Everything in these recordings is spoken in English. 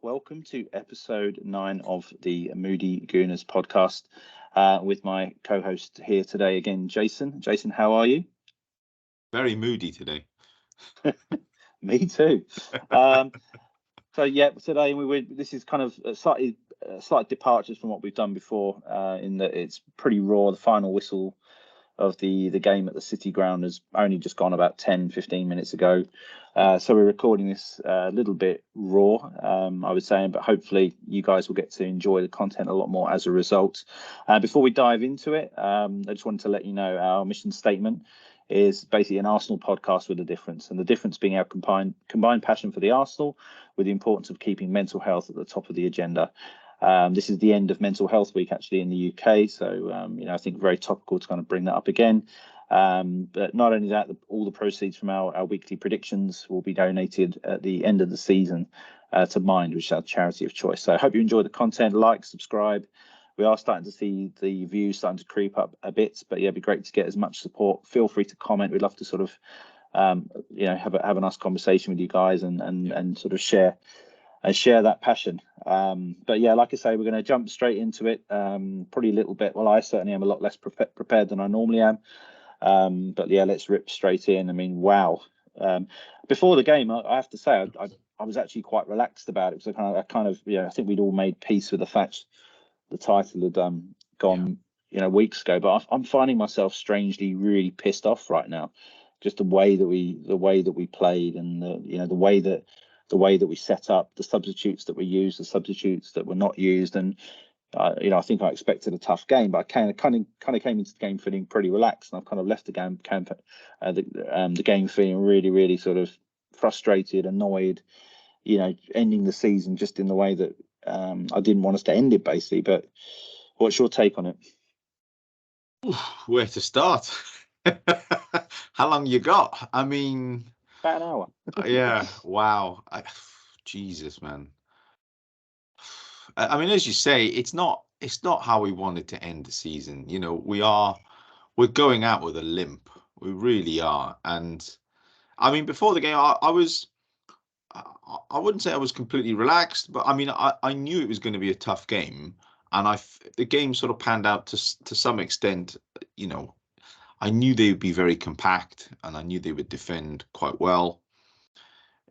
welcome to episode 9 of the Moody Gooners podcast with my co-host here today again, Jason. Jason, how are you? Very moody today. Me too. Today this is kind of slight departures from what we've done before, in that it's pretty raw. The final whistle of the game at the City Ground has only just gone about 10-15 minutes ago. So we're recording this a little bit raw, I would say, but hopefully you guys will get to enjoy the content a lot more as a result. Before we dive into it, I just wanted to let you know our mission statement is basically an Arsenal podcast with a difference, and the difference being our combined passion for the Arsenal with the importance of keeping mental health at the top of the agenda. This is the end of Mental Health Week actually in the UK, so I think very topical to kind of bring that up again. But not only that, all the proceeds from our weekly predictions will be donated at the end of the season to Mind, which is our charity of choice. So I hope you enjoy the content. Like, subscribe. We are starting to see the views starting to creep up a bit, but yeah, it'd be great to get as much support. Feel free to comment. We'd love to sort of have a nice conversation with you guys and sort of share that passion. But yeah, like I say, we're going to jump straight into it. Probably a little bit. Well, I certainly am a lot less prepared than I normally am. But yeah, let's rip straight in. I mean, wow. Before the game, I have to say, I was actually quite relaxed about it, because I think we'd all made peace with the fact the title had gone, weeks ago. But I'm finding myself strangely really pissed off right now. Just the way that we played, and the way that we set up, the substitutes that were used, the substitutes that were not used, and I think I expected a tough game, but I kind of came into the game feeling pretty relaxed, and I've kind of left the game feeling really, really sort of frustrated, annoyed, ending the season just in the way that I didn't want us to end it, basically. But what's your take on it? Where to start? How long you got? I mean, about an hour. Yeah. Wow. Jesus, man. I mean, as you say, it's not how we wanted to end the season. We're going out with a limp. We really are. And I mean, before the game, I wouldn't say I was completely relaxed, but I mean, I knew it was going to be a tough game, and the game sort of panned out to some extent. I knew they would be very compact, and I knew they would defend quite well.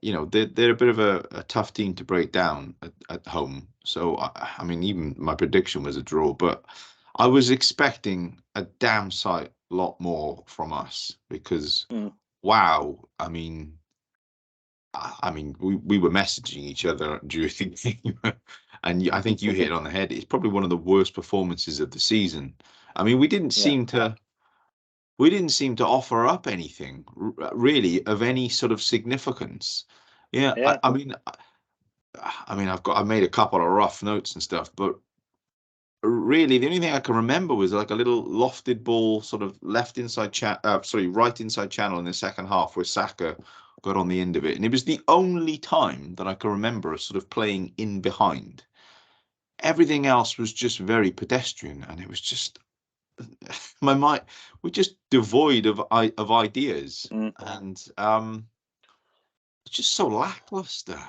They're a bit of a tough team to break down at home. So, I mean, even my prediction was a draw, but I was expecting a damn sight lot more from us, because, wow, I mean, we were messaging each other during the game, and I think you hit it on the head. It's probably one of the worst performances of the season. I mean, we didn't seem to offer up anything really of any sort of significance. Yeah. I mean, I've made a couple of rough notes and stuff, but really the only thing I can remember was like a little lofted ball, sort of right inside channel in the second half, where Saka got on the end of it, and it was the only time that I can remember us sort of playing in behind. Everything else was just very pedestrian, and it was just my mind. We're just devoid of ideas, and it's just so lackluster.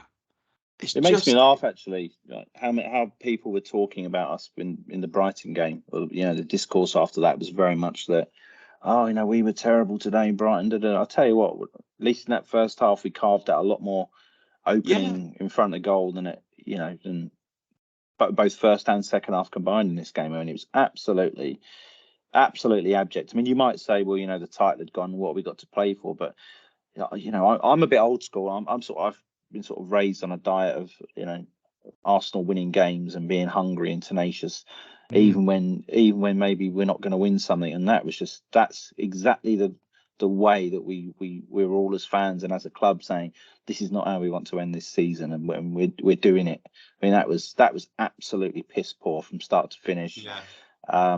It makes me laugh, actually, how people were talking about us in the Brighton game. The discourse after that was very much that, we were terrible today, Brighton. I'll tell you what, at least in that first half, we carved out a lot more opening in front of goal than than both first and second half combined in this game. I mean, it was absolutely abject. I mean, you might say, well, the title had gone, what have we got to play for? But I'm a bit old school. I've been sort of raised on a diet of Arsenal winning games and being hungry and tenacious, even when maybe we're not going to win something. And that's exactly the way that we're all as fans and as a club saying, this is not how we want to end this season, and when we're doing it. I mean, that was absolutely piss poor from start to finish. I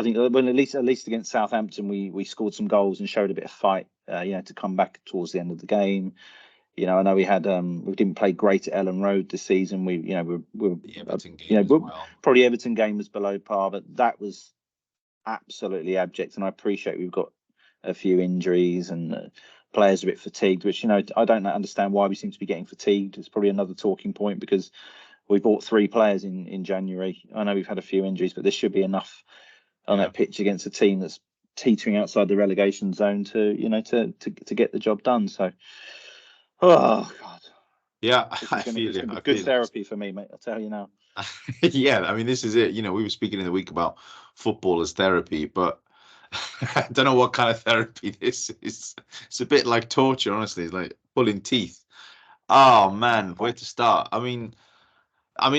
think when at least against Southampton, we scored some goals and showed a bit of fight, to come back towards the end of the game. I know we didn't play great at Ellen Road this season. Probably Everton game was below par, but that was absolutely abject. And I appreciate we've got a few injuries and players are a bit fatigued, which, I don't understand why we seem to be getting fatigued. It's probably another talking point because we bought 3 players in January. I know we've had a few injuries, but this should be enough on that pitch against a team that's teetering outside the relegation zone to get the job done. So, oh God, yeah, I feel it's gonna be good therapy for me, mate. I'll tell you now. Yeah, I mean, this is it. We were speaking in the week about football as therapy, but I don't know what kind of therapy this is. It's a bit like torture, honestly. It's like pulling teeth. Oh man, where to start? I mean,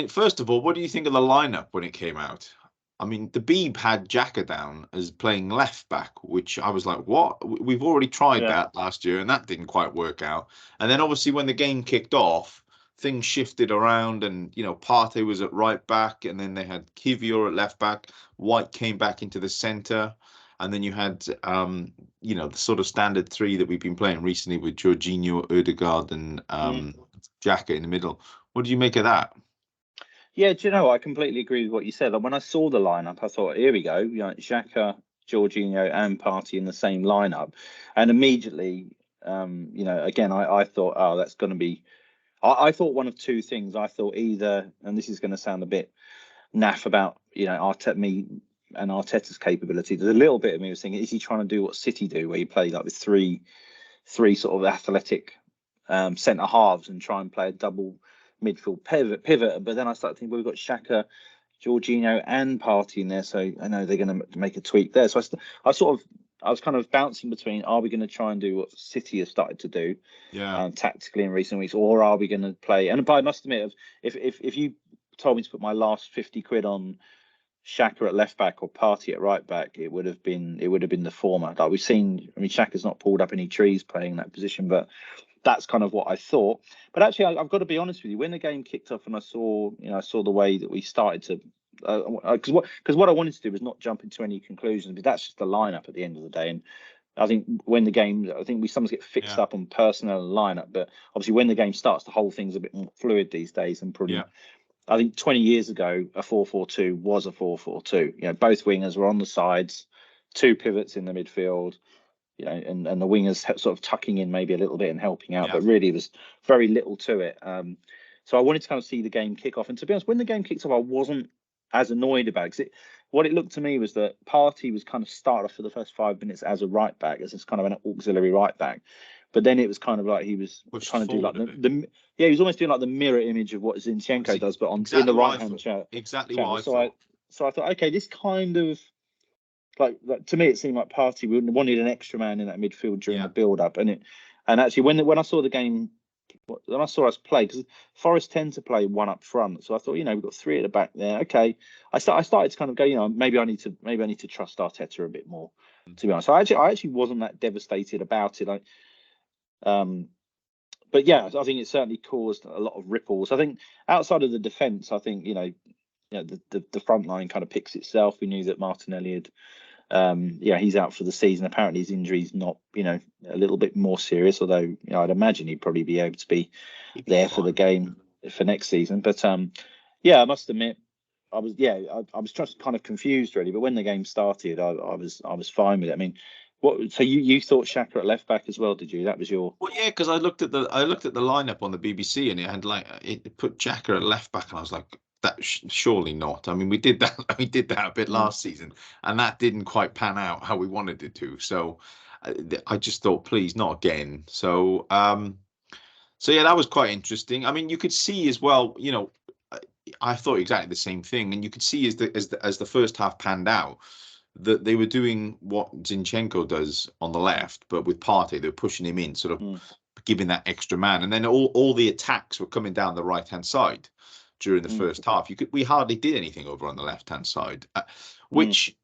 first of all, what do you think of the lineup when it came out? I mean, the Beeb had Xhaka down as playing left back, which I was like, what? We've already tried that last year, and that didn't quite work out. And then obviously when the game kicked off, things shifted around, and Partey was at right back, and then they had Kivior at left back. White came back into the centre, and then you had the sort of standard 3 that we've been playing recently with Jorginho, Odegaard, and Xhaka in the middle. What do you make of that? Yeah, do you know, I completely agree with what you said. Like, when I saw the lineup, I thought, here we go, Xhaka, Jorginho, and Partey in the same lineup, and immediately, again, I thought, oh, that's going to be. I thought one of 2 things. I thought either, and this is going to sound a bit naff about me and Arteta's capability. There's a little bit of me was thinking, is he trying to do what City do, where you play like with three sort of athletic centre halves and try and play a double midfield pivot. But then I started thinking, well, we've got Xhaka, Jorginho, and Partey in there, so I know they're going to make a tweak there. So I was kind of bouncing between: are we going to try and do what City has started to do, tactically in recent weeks, or are we going to play? And I must admit, if you told me to put my last 50 quid on Xhaka at left back or Partey at right back, it would have been the former. Like we've seen, I mean, Xhaka's not pulled up any trees playing that position, but that's kind of what I thought. But actually, I've got to be honest with you. When the game kicked off and I saw the way that we started to, because what I wanted to do was not jump into any conclusions, but that's just the lineup at the end of the day. And I think when the game, I think we sometimes get fixed up on personnel and lineup, but obviously when the game starts, the whole thing's a bit more fluid these days. And probably, I think 20 years ago, a 4-4-2 was a 4-4-2. Both wingers were on the sides, 2 pivots in the midfield. And the wingers sort of tucking in maybe a little bit and helping out, but really there's very little to it. So I wanted to kind of see the game kick off. And to be honest, when the game kicked off, I wasn't as annoyed about it, because what it looked to me was that Partey was kind of started off for the first 5 minutes as a right back, as this kind of an auxiliary right back. But then it was kind of like he was trying to do like he was almost doing like the mirror image of what Zinchenko does, but in the right hand channel. Exactly what I thought. So I thought, okay, this kind of like to me, it seemed like Partey wanted an extra man in that midfield during the build-up, and actually when I saw the game, when I saw us play, because Forest tend to play 1 up front, so I thought, we've got 3 at the back there. Okay, I started to kind of go, maybe I need to trust Arteta a bit more. To be honest, I actually wasn't that devastated about it. But yeah, I think it certainly caused a lot of ripples. I think outside of the defence, I think the front line kind of picks itself. We knew that Martinelli had. He's out for the season. Apparently his injury's not, a little bit more serious, although, I'd imagine he'd probably be able to be there for the game for next season. But I must admit, I was just kind of confused really. But when the game started, I was fine with it. I mean, so you thought Xhaka at left back as well, did you? That was your. Well, yeah, because I looked at the lineup on the BBC, and it had it put Xhaka at left back, and I was like, that surely not. I mean, we did that a bit last season, and that didn't quite pan out how we wanted it to. So I just thought, please, not again. So yeah, that was quite interesting. I mean, you could see as well, I thought exactly the same thing, and you could see as the first half panned out, that they were doing what Zinchenko does on the left, but with Partey, they're pushing him in, sort of giving that extra man, and then all the attacks were coming down the right hand side during the first half. We hardly did anything over on the left hand side, which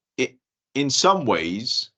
in some ways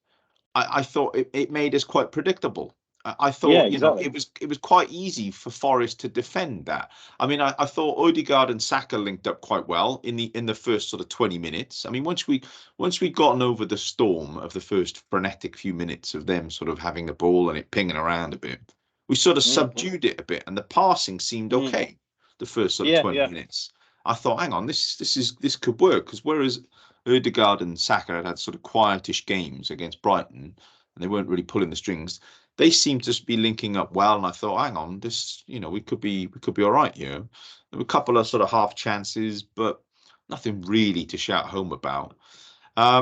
I thought it made us quite predictable. I thought, it was quite easy for Forest to defend that. I mean, I thought Odegaard and Saka linked up quite well in the first sort of 20 minutes. I mean, once we'd gotten over the storm of the first frenetic few minutes of them sort of having the ball and it pinging around a bit, we sort of subdued it a bit, and the passing seemed okay. The first sort of 20 minutes, I thought, hang on, this could work, because whereas Odegaard and Saka had sort of quietish games against Brighton, and they weren't really pulling the strings, they seemed to be linking up well, and I thought, hang on, this, we could be all right. There were a couple of sort of half chances, but nothing really to shout home about. I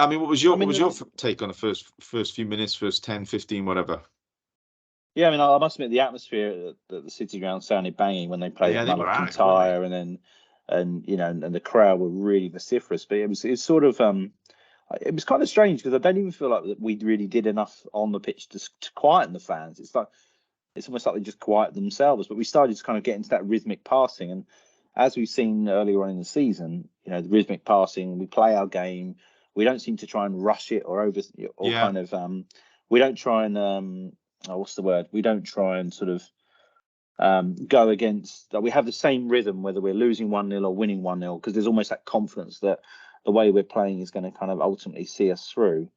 mean, what was your take on the first few minutes, first 10, 15, whatever? Yeah, I mean, I must admit the atmosphere at the City Ground sounded banging when they played McIntyre, and the crowd were really vociferous. But it's sort of it was kind of strange because I don't even feel like that we really did enough on the pitch to quieten the fans. It's almost like they just quiet themselves. But we started to kind of get into that rhythmic passing, and as we've seen earlier on in the season, the rhythmic passing, we play our game. We don't seem to try and rush it or kind of we don't try and what's the word? We don't try and sort of go against. We have the same rhythm whether we're losing 1-0 or winning 1-0 because there's almost that confidence that the way we're playing is going to kind of ultimately see us through.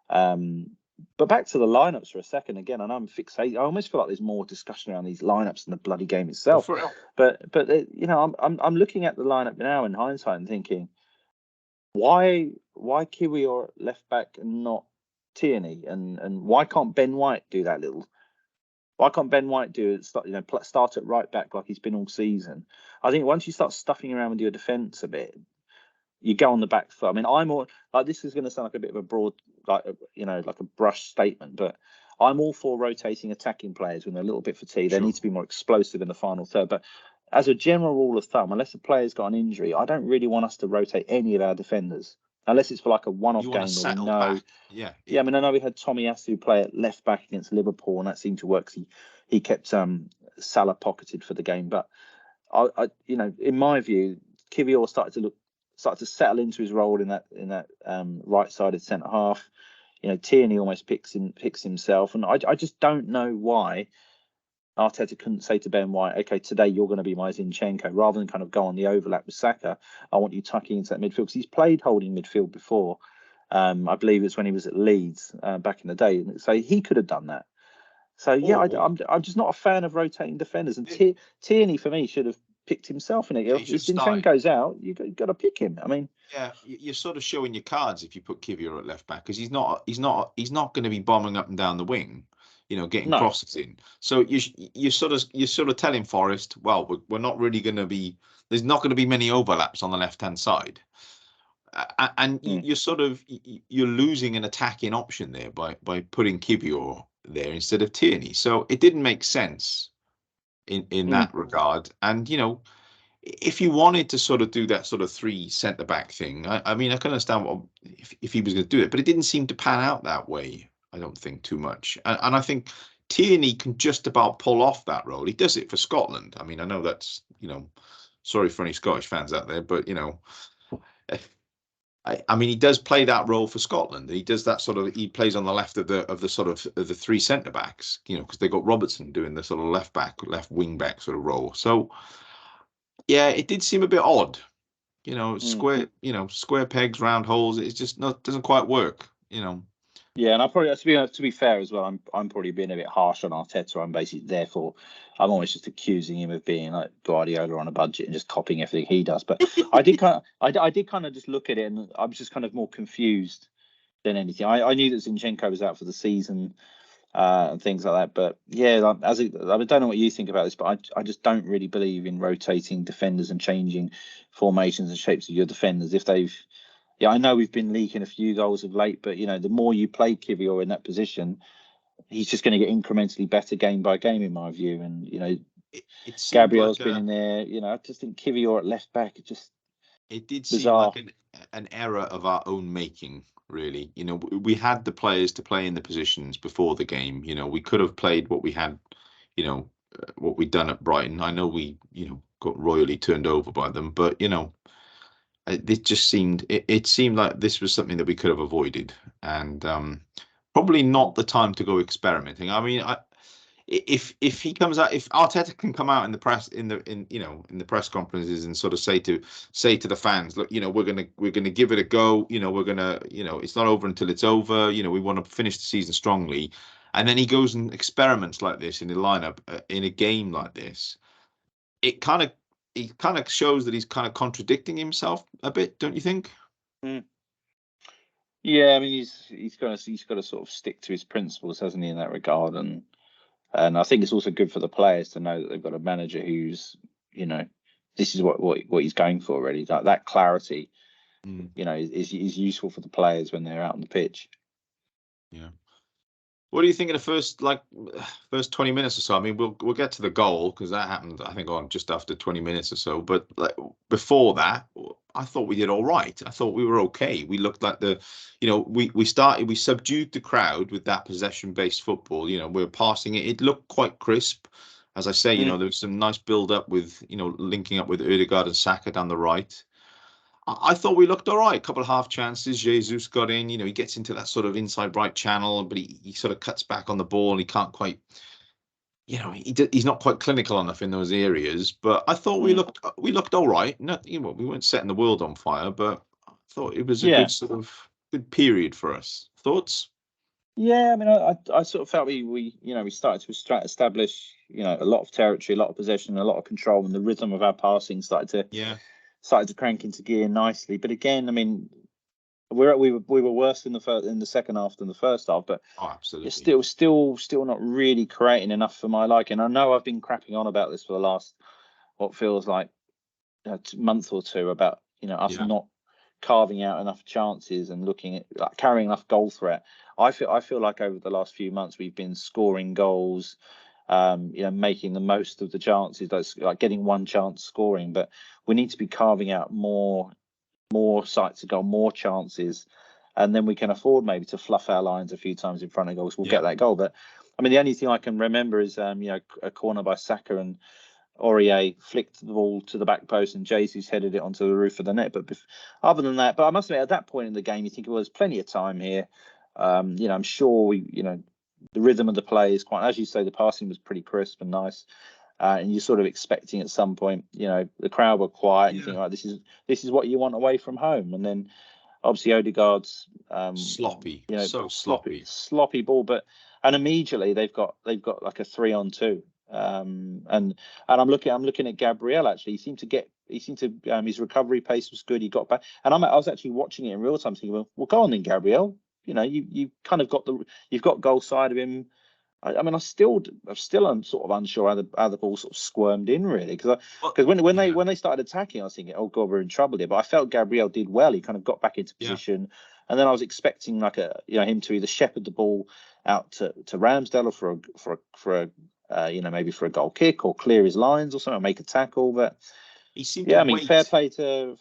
But back to the lineups for a second again, and I'm fixated. I almost feel like there's more discussion around these lineups than the bloody game itself. But I'm looking at the lineup now in hindsight and thinking, why Kiwior left back and not Tierney, and why can't Ben White do that little? Why can't Ben White start at right back like he's been all season? I think once you start stuffing around with your defence a bit, you go on the back foot. I mean, I'm all like, this is going to sound like a bit of a broad, like a brush statement, but I'm all for rotating attacking players when they're a little bit fatigued. Sure. They need to be more explosive in the final third. But as a general rule of thumb, unless a player's got an injury, I don't really want us to rotate any of our defenders unless it's for like a one-off game where we know. Back. Yeah. I mean, I know we had Tomiyasu play at left back against Liverpool, and that seemed to work. He kept Salah pocketed for the game, but I in my view, Kiwior started to settle into his role in that right-sided centre half. Tierney almost picks himself, and I just don't know why Arteta couldn't say to Ben White, okay, today you're going to be my Zinchenko, rather than kind of go on the overlap with Saka. I want you tucking into that midfield, because he's played holding midfield before. I believe it's when he was at Leeds back in the day. So he could have done that. So yeah, I'm just not a fan of rotating defenders. And Tierney for me should have picked himself in it. If Zinchenko's out, you got to pick him. I mean, yeah, you're sort of showing your cards if you put Kiwior at left back, because he's not going to be bombing up and down the wing, getting crosses in. So you're sort of telling Forest, well, we're not really going to be. There's not going to be many overlaps on the left hand side, and you're losing an attacking option there by putting Kiwior there instead of Tierney. So it didn't make sense in that regard. And if you wanted to sort of do that sort of 3 centre back thing, I mean, I can understand if he was going to do it, but it didn't seem to pan out that way. I don't think too much, and I think Tierney can just about pull off that role. He does it for Scotland. I mean, I know that's sorry for any Scottish fans out there, but I mean, he does play that role for Scotland. He does that sort of. He plays on the left of the 3 centre backs, because they got Robertson doing the sort of left wing back sort of role. So yeah, it did seem a bit odd, square pegs, round holes. It's just doesn't quite work, Yeah, and I probably, to be fair as well, I'm probably being a bit harsh on Arteta. I'm almost just accusing him of being like Guardiola on a budget and just copying everything he does. But I did kind of just look at it, and I was just kind of more confused than anything. I knew that Zinchenko was out for the season and things like that. But yeah, I don't know what you think about this, but I just don't really believe in rotating defenders and changing formations and shapes of your defenders if they've. Yeah, I know we've been leaking a few goals of late, but the more you play Kiwior in that position, he's just going to get incrementally better game by game, in my view. And Gabriel's been in there. I just think Kiwior at left back, it did bizarre. Seem like an error of our own making. Really, we had the players to play in the positions before the game. We could have played what we had, what we'd done at Brighton. I know we, got royally turned over by them, but it just seemed it seemed like this was something that we could have avoided, and probably not the time to go experimenting. I mean, if he comes out, if Arteta can come out in the press in the press conferences and sort of say to the fans, look, we're gonna give it a go. We're gonna it's not over until it's over. We want to finish the season strongly, and then he goes and experiments like this in the lineup in a game like this. It kind of shows that he's kind of contradicting himself a bit, don't you think? Yeah, I mean he's got to sort of stick to his principles, hasn't he, in that regard? And I think it's also good for the players to know that they've got a manager who's, you know, this is what he's going for really. That clarity, you know, is useful for the players when they're out on the pitch. Yeah. What do you think of the first 20 minutes or so? I mean, we'll get to the goal because that happened, I think, on just after 20 minutes or so. But like before that, I thought we did all right. I thought we were okay. We looked like we subdued the crowd with that possession-based football. You know, we were passing it. It looked quite crisp. As I say, there was some nice build-up with, linking up with Ødegaard and Saka down the right. I thought we looked all right. A couple of half chances. Jesus got in. He gets into that sort of inside right channel, but he sort of cuts back on the ball. He can't quite, he's not quite clinical enough in those areas. But I thought we looked all right. Not, we weren't setting the world on fire, but I thought it was a good period for us. Thoughts? Yeah, I mean, I sort of felt we started to establish, a lot of territory, a lot of possession, a lot of control, and the rhythm of our passing started to crank into gear nicely. But again, I mean, we were worse in the second half than the first half, but absolutely, it's still not really creating enough for my liking. I know I've been crapping on about this for the last what feels like a month or two about us not carving out enough chances and looking at carrying enough goal threat. I feel like over the last few months we've been scoring goals, making the most of the chances. That's like getting one chance scoring, but we need to be carving out more sights of goal, more chances, and then we can afford maybe to fluff our lines a few times in front of goals. We'll get that goal. But I mean, the only thing I can remember is a corner by Saka and Aurier flicked the ball to the back post and Jesus headed it onto the roof of the net. But other than that, but I must admit, at that point in the game, you think, well, there's plenty of time here. I'm sure the rhythm of the play is quite, as you say, the passing was pretty crisp and nice. And you're sort of expecting at some point, the crowd were quiet and you think, right, this is what you want away from home. And then obviously Odegaard's sloppy, sloppy ball, and immediately they've got like a 3-on-2. And I'm looking at Gabriel. Actually, his recovery pace was good. He got back, and I was actually watching it in real time, thinking, well, go on then, Gabriel. You kind of you've got goal side of him. I mean, I'm still sort of unsure how the ball sort of squirmed in really, because when they started attacking, I was thinking, oh god, we're in trouble here. But I felt Gabriel did well. He kind of got back into position, and then I was expecting him to either shepherd the ball out to Ramsdale or for a maybe for a goal kick or clear his lines or something, or make a tackle. But he seemed to wait. Fair play to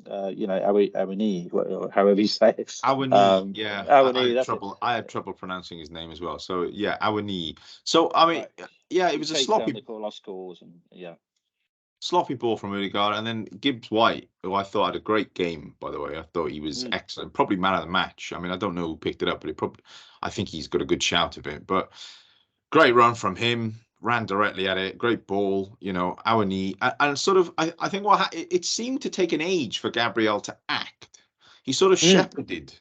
Awani, however you say it. Awani, I had trouble pronouncing his name as well. So Awani. So I mean, it was a sloppy. Sloppy ball from Ødegaard, and then Gibbs White, who I thought had a great game, by the way. I thought he was excellent, probably man of the match. I mean, I don't know who picked it up, but I think he's got a good shout of it. But great run from him. Ran directly at it, great ball, Awani, and sort of, I think it seemed to take an age for Gabriel to act. He sort of shepherded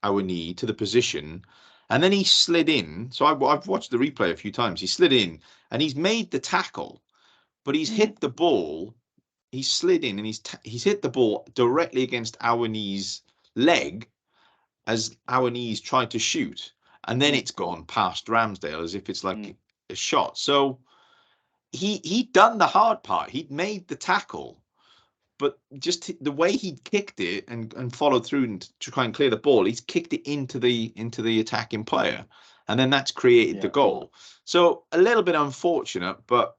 Awani to the position, and then he slid in. So I've watched the replay a few times. He slid in, and he's made the tackle, but he's hit the ball. He slid in, and he's hit the ball directly against Awani's leg as Awani's tried to shoot, and then it's gone past Ramsdale as if it's like a shot. So he'd done the hard part. He'd made the tackle, but just the way he kicked it and followed through and to try and clear the ball, he's kicked it into the attacking player, and then that's created the goal. So a little bit unfortunate, but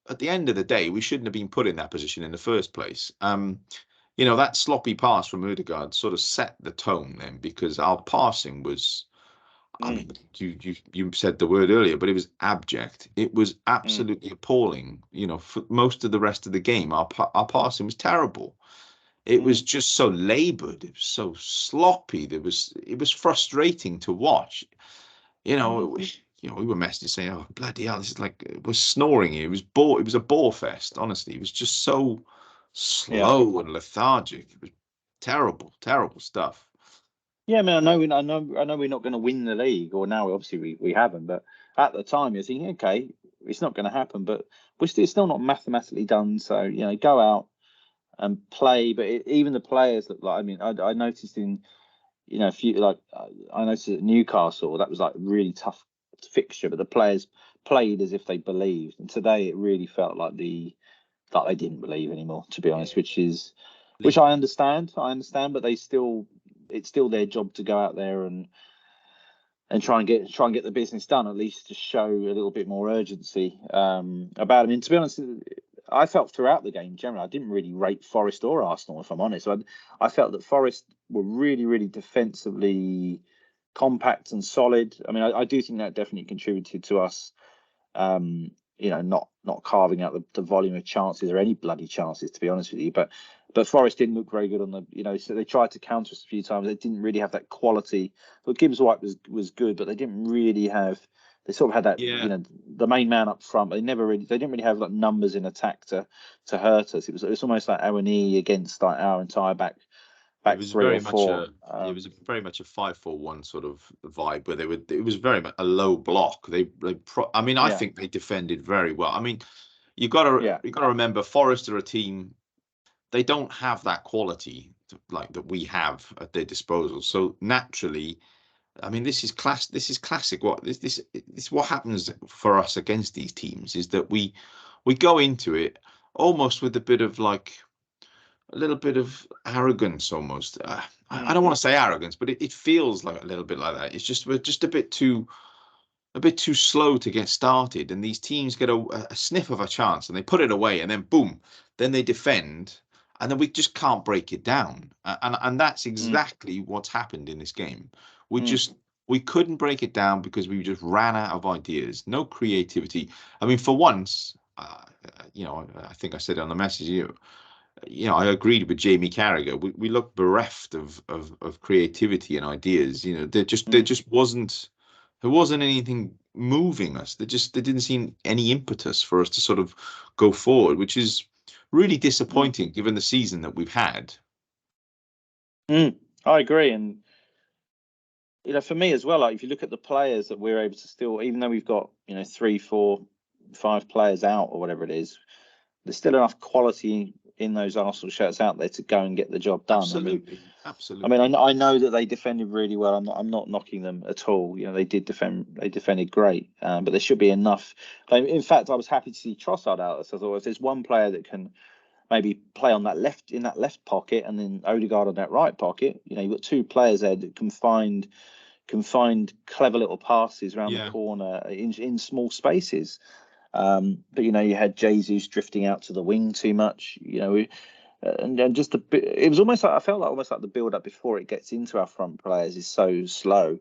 at the end of the day, we shouldn't have been put in that position in the first place. That sloppy pass from Ødegaard sort of set the tone then, because our passing was, I mean, you said the word earlier, but it was abject. It was absolutely appalling. For most of the rest of the game, our passing was terrible. It was just so laboured. It was so sloppy. It was frustrating to watch. We were messaging saying, "Oh bloody hell, this is like we're snoring here." It was a bore fest. Honestly, it was just so slow and lethargic. It was terrible, terrible stuff. Yeah, I mean, I know we're not going to win the league, or now obviously we haven't. But at the time, you're thinking, okay, it's not going to happen. But it's still not mathematically done. So go out and play. But even the players look like. I mean, I noticed in you know, if you like, I noticed at Newcastle that was like a really tough fixture, but the players played as if they believed. And today it really felt like they didn't believe anymore, to be honest, which I understand. But it's still their job to go out there and try and get the business done, at least to show a little bit more urgency about it. I mean, to be honest, I felt throughout the game generally, I didn't really rate Forest or Arsenal, if I'm honest. I felt that Forest were really, really defensively compact and solid. I mean, I do think that definitely contributed to us, not carving out the volume of chances or any bloody chances, to be honest with you. But Forest didn't look very good on the, so they tried to counter us a few times. They didn't really have that quality. But Gibbs White was good, but they didn't really have. They sort of had that, the main man up front. But they didn't really have like numbers in attack to hurt us. It was almost like O&E against like our entire back three or four. It was very much a 5-4-1 sort of vibe where it was very much a low block. I think they defended very well. I mean, you got to remember Forest are a team. They don't have that quality like that we have at their disposal. So naturally, I mean, this is classic. This what happens for us against these teams is that we go into it almost with a little bit of arrogance almost. I don't want to say arrogance, but it feels like a little bit like that. It's just we're just a bit too slow to get started, and these teams get a sniff of a chance and they put it away, and then boom, then they defend, and then we just can't break it down. And that's exactly what's happened in this game. We couldn't break it down because we just ran out of ideas, no creativity. I mean, for once, I think I said it on the message. I agreed with Jamie Carragher. We looked bereft of creativity and ideas. There just wasn't anything moving us. There didn't seem any impetus for us to sort of go forward, which is really disappointing given the season that we've had. I agree, and for me as well. Like if you look at the players that we're able to still, even though we've got 3, 4, 5 players out or whatever it is, there's still enough quality in those Arsenal shirts out there to go and get the job done. Absolutely. I mean, I know that they defended really well. I'm not knocking them at all. They did defend. They defended great, but there should be enough. In fact, I was happy to see Trossard out. So I thought if there's one player that can maybe play on that left pocket, and then Odegaard on that right pocket, you've got 2 players there that can find clever little passes around the corner in small spaces. But you had Jesus drifting out to the wing too much. And just a bit. It was almost like I felt like almost like the build up before it gets into our front players is so slow.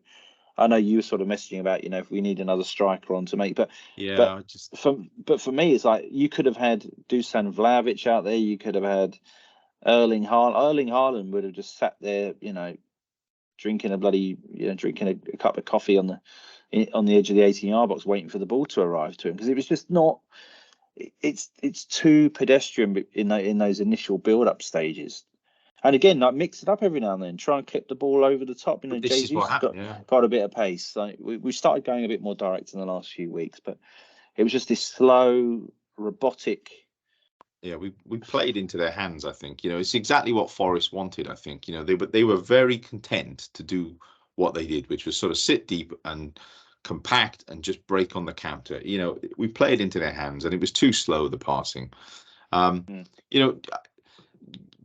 I know you were sort of messaging about if we need another striker on to make, but for me it's like you could have had Dusan Vlahovic out there. You could have had Erling Haaland. Erling Haaland would have just sat there, drinking a cup of coffee on the edge of the 18-yard box, waiting for the ball to arrive to him, because it was just not. It's too pedestrian in those initial build-up stages. And again, like mix it up every now and then. Try and clip the ball over the top. Jesus got a bit of pace. Like we started going a bit more direct in the last few weeks, but it was just this slow, robotic. Yeah, we played into their hands. I think it's exactly what Forest wanted. I think they were very content to do what they did, which was sort of sit deep and compact and just break on the counter. We played into their hands, and it was too slow, the passing.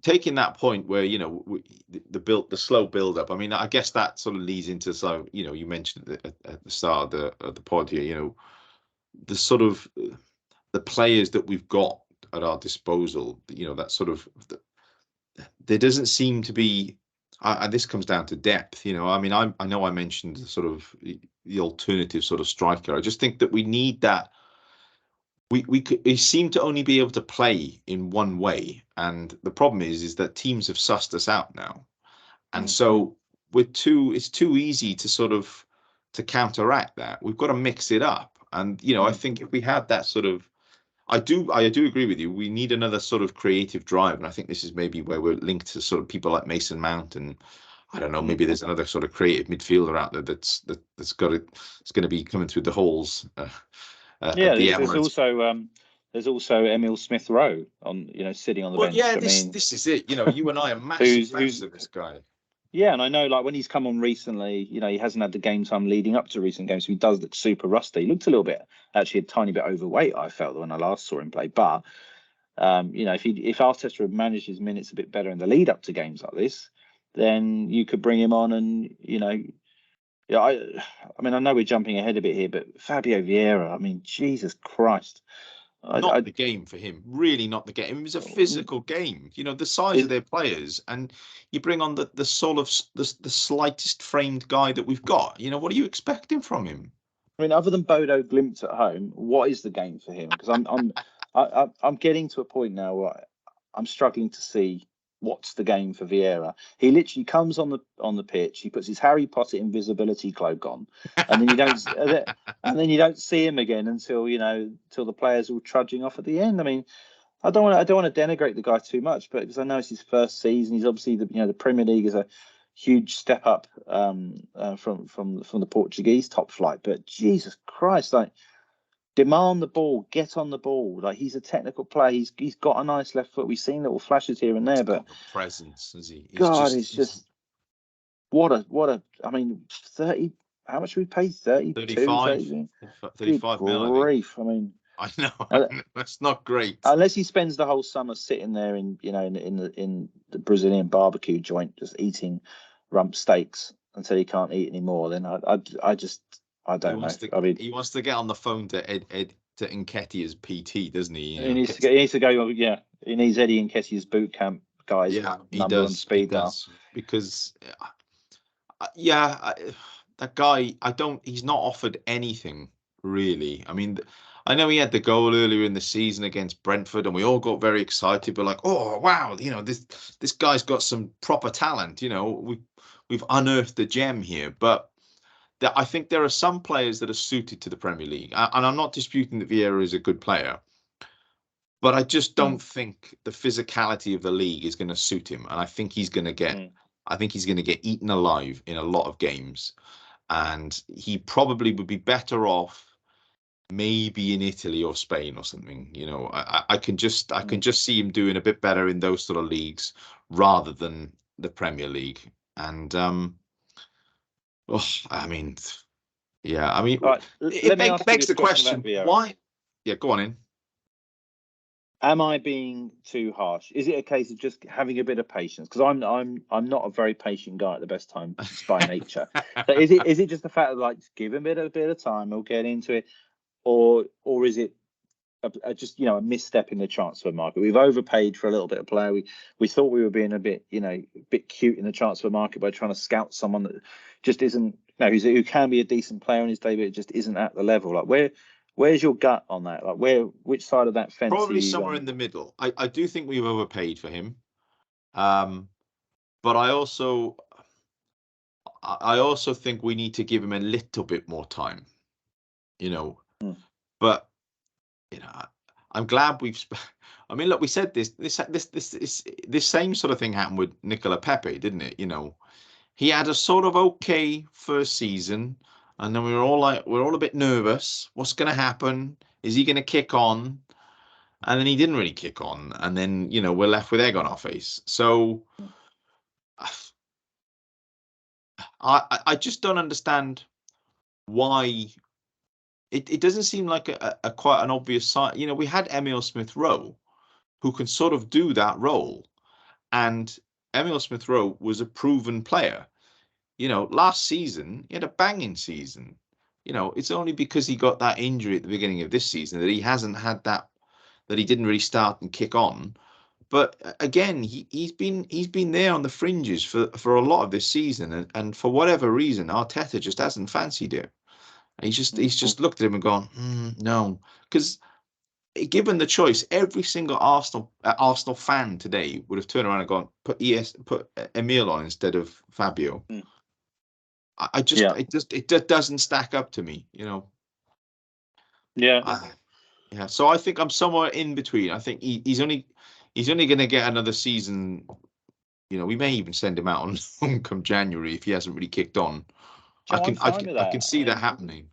Taking that point where the slow build up. I mean, I guess that sort of leads into you mentioned at the start of the pod here. The sort of the players that we've got at our disposal. That sort of there doesn't seem to be. This comes down to depth. I mean, I know I mentioned sort of the alternative sort of striker. I just think that we need that. We seem to only be able to play in one way, and the problem is that teams have sussed us out now, and so it's too easy to sort of to counteract that. We've got to mix it up, and I think if we had that sort of, I do agree with you. We need another sort of creative drive, and I think this is maybe where we're linked to sort of people like Mason Mount, and I don't know, maybe there's another sort of creative midfielder out there that's going to be coming through the halls. There's also Emil Smith Rowe on sitting on the bench. Yeah, this is it. You and I are massive fans of this guy. Yeah, and I know, like, when he's come on recently, he hasn't had the game time leading up to recent games, so he does look super rusty. He looked a little bit, actually, a tiny bit overweight, I felt, when I last saw him play. But if Arteta had managed his minutes a bit better in the lead up to games like this, then you could bring him on, and yeah, I mean, I know we're jumping ahead a bit here, but Fabio Vieira, I mean, Jesus Christ. Not the game for him, really not the game. It was a physical game, the size of their players, and you bring on the sort of the slightest framed guy that we've got. What are you expecting from him? I mean, other than Bodo Glimt at home, what is the game for him? Because I'm getting to a point now where I'm struggling to see what's the game for Vieira. He literally comes on the pitch, he puts his Harry Potter invisibility cloak on, and then you don't see him again until the players are all trudging off at the end. I mean, I don't want to denigrate the guy too much, but because I know it's his first season, he's obviously the Premier League is a huge step up from the Portuguese top flight. But Jesus Christ, like, demand the ball, get on the ball. Like, he's a technical player. He's got a nice left foot. We've seen little flashes here and there, but presence, is he? It's just what a. I mean, 30. How much we paid? 35 mil, grief. I mean, I know that's not great. Unless he spends the whole summer sitting there in the Brazilian barbecue joint, just eating rump steaks until he can't eat anymore, then I don't know. I mean, he wants to get on the phone to Nketiah's PT, doesn't he? He needs to go. Yeah, he needs Eddie Nketiah's boot camp guys. Yeah, number and speed dial. Because that guy, he's not offered anything really. I mean, I know he had the goal earlier in the season against Brentford, and we all got very excited. But like, oh wow, this guy's got some proper talent. We've unearthed a gem here. But I think there are some players that are suited to the Premier League, and I'm not disputing that Vieira is a good player, but I just don't think the physicality of the league is going to suit him, and I think he's going to get. I think he's going to get eaten alive in a lot of games, and he probably would be better off maybe in Italy or Spain or something. I can just see him doing a bit better in those sort of leagues rather than the Premier League. And I mean, right, it begs the question: why? Yeah, go on in. Am I being too harsh? Is it a case of just having a bit of patience? Because I'm not a very patient guy at the best time by nature. So is it just the fact of, like, just give him a bit of time, we'll get into it, or is it just a misstep in the transfer market? We've overpaid for a little bit of player. We thought we were being a bit cute in the transfer market by trying to scout someone that just isn't. Who can be a decent player on his day, but it just isn't at the level. Like, where's your gut on that? Like, which side of that fence? Probably somewhere in the middle. I do think we've overpaid for him, but I also think we need to give him a little bit more time. But I'm glad we've. I mean, look, we said this same sort of thing happened with Nicola Pepe, didn't it? He had a sort of okay first season, and then we were all a bit nervous. What's going to happen? Is he going to kick on? And then he didn't really kick on, and then we're left with egg on our face. So I just don't understand why. It doesn't seem like a quite an obvious sign. We had Emile Smith-Rowe, who can sort of do that role, and Emile Smith-Rowe was a proven player. Last season he had a banging season. It's only because he got that injury at the beginning of this season that he hasn't had that he didn't really start and kick on. But again, he's been there on the fringes for a lot of this season, and for whatever reason, Arteta just hasn't fancied it. He's just looked at him and gone, no, because given the choice, every single Arsenal fan today would have turned around and gone, put Emile on instead of Fabio. It just doesn't stack up to me, Yeah. So I think I'm somewhere in between. I think he's only going to get another season. We may even send him out on loan come January if he hasn't really kicked on. I can see that happening.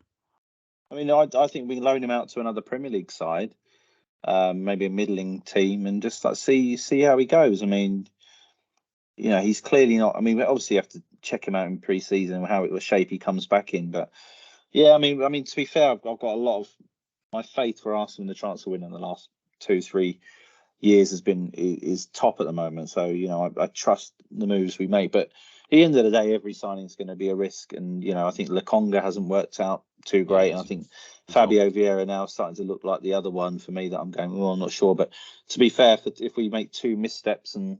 I mean, I think we can loan him out to another Premier League side, maybe a middling team, and just see how he goes. I mean, he's clearly not. I mean, we obviously have to check him out in pre-season and how it was shape he comes back in. But yeah, I mean, to be fair, I've got a lot of my faith for Arsenal in the transfer window in the last 2-3 years is top at the moment. So I trust the moves we make. But at the end of the day, every signing is going to be a risk. And I think Lokonga hasn't worked out too great, and I think Fabio Vieira now is starting to look like the other one for me that I'm going, well, I'm not sure. But to be fair, if we make 2 missteps and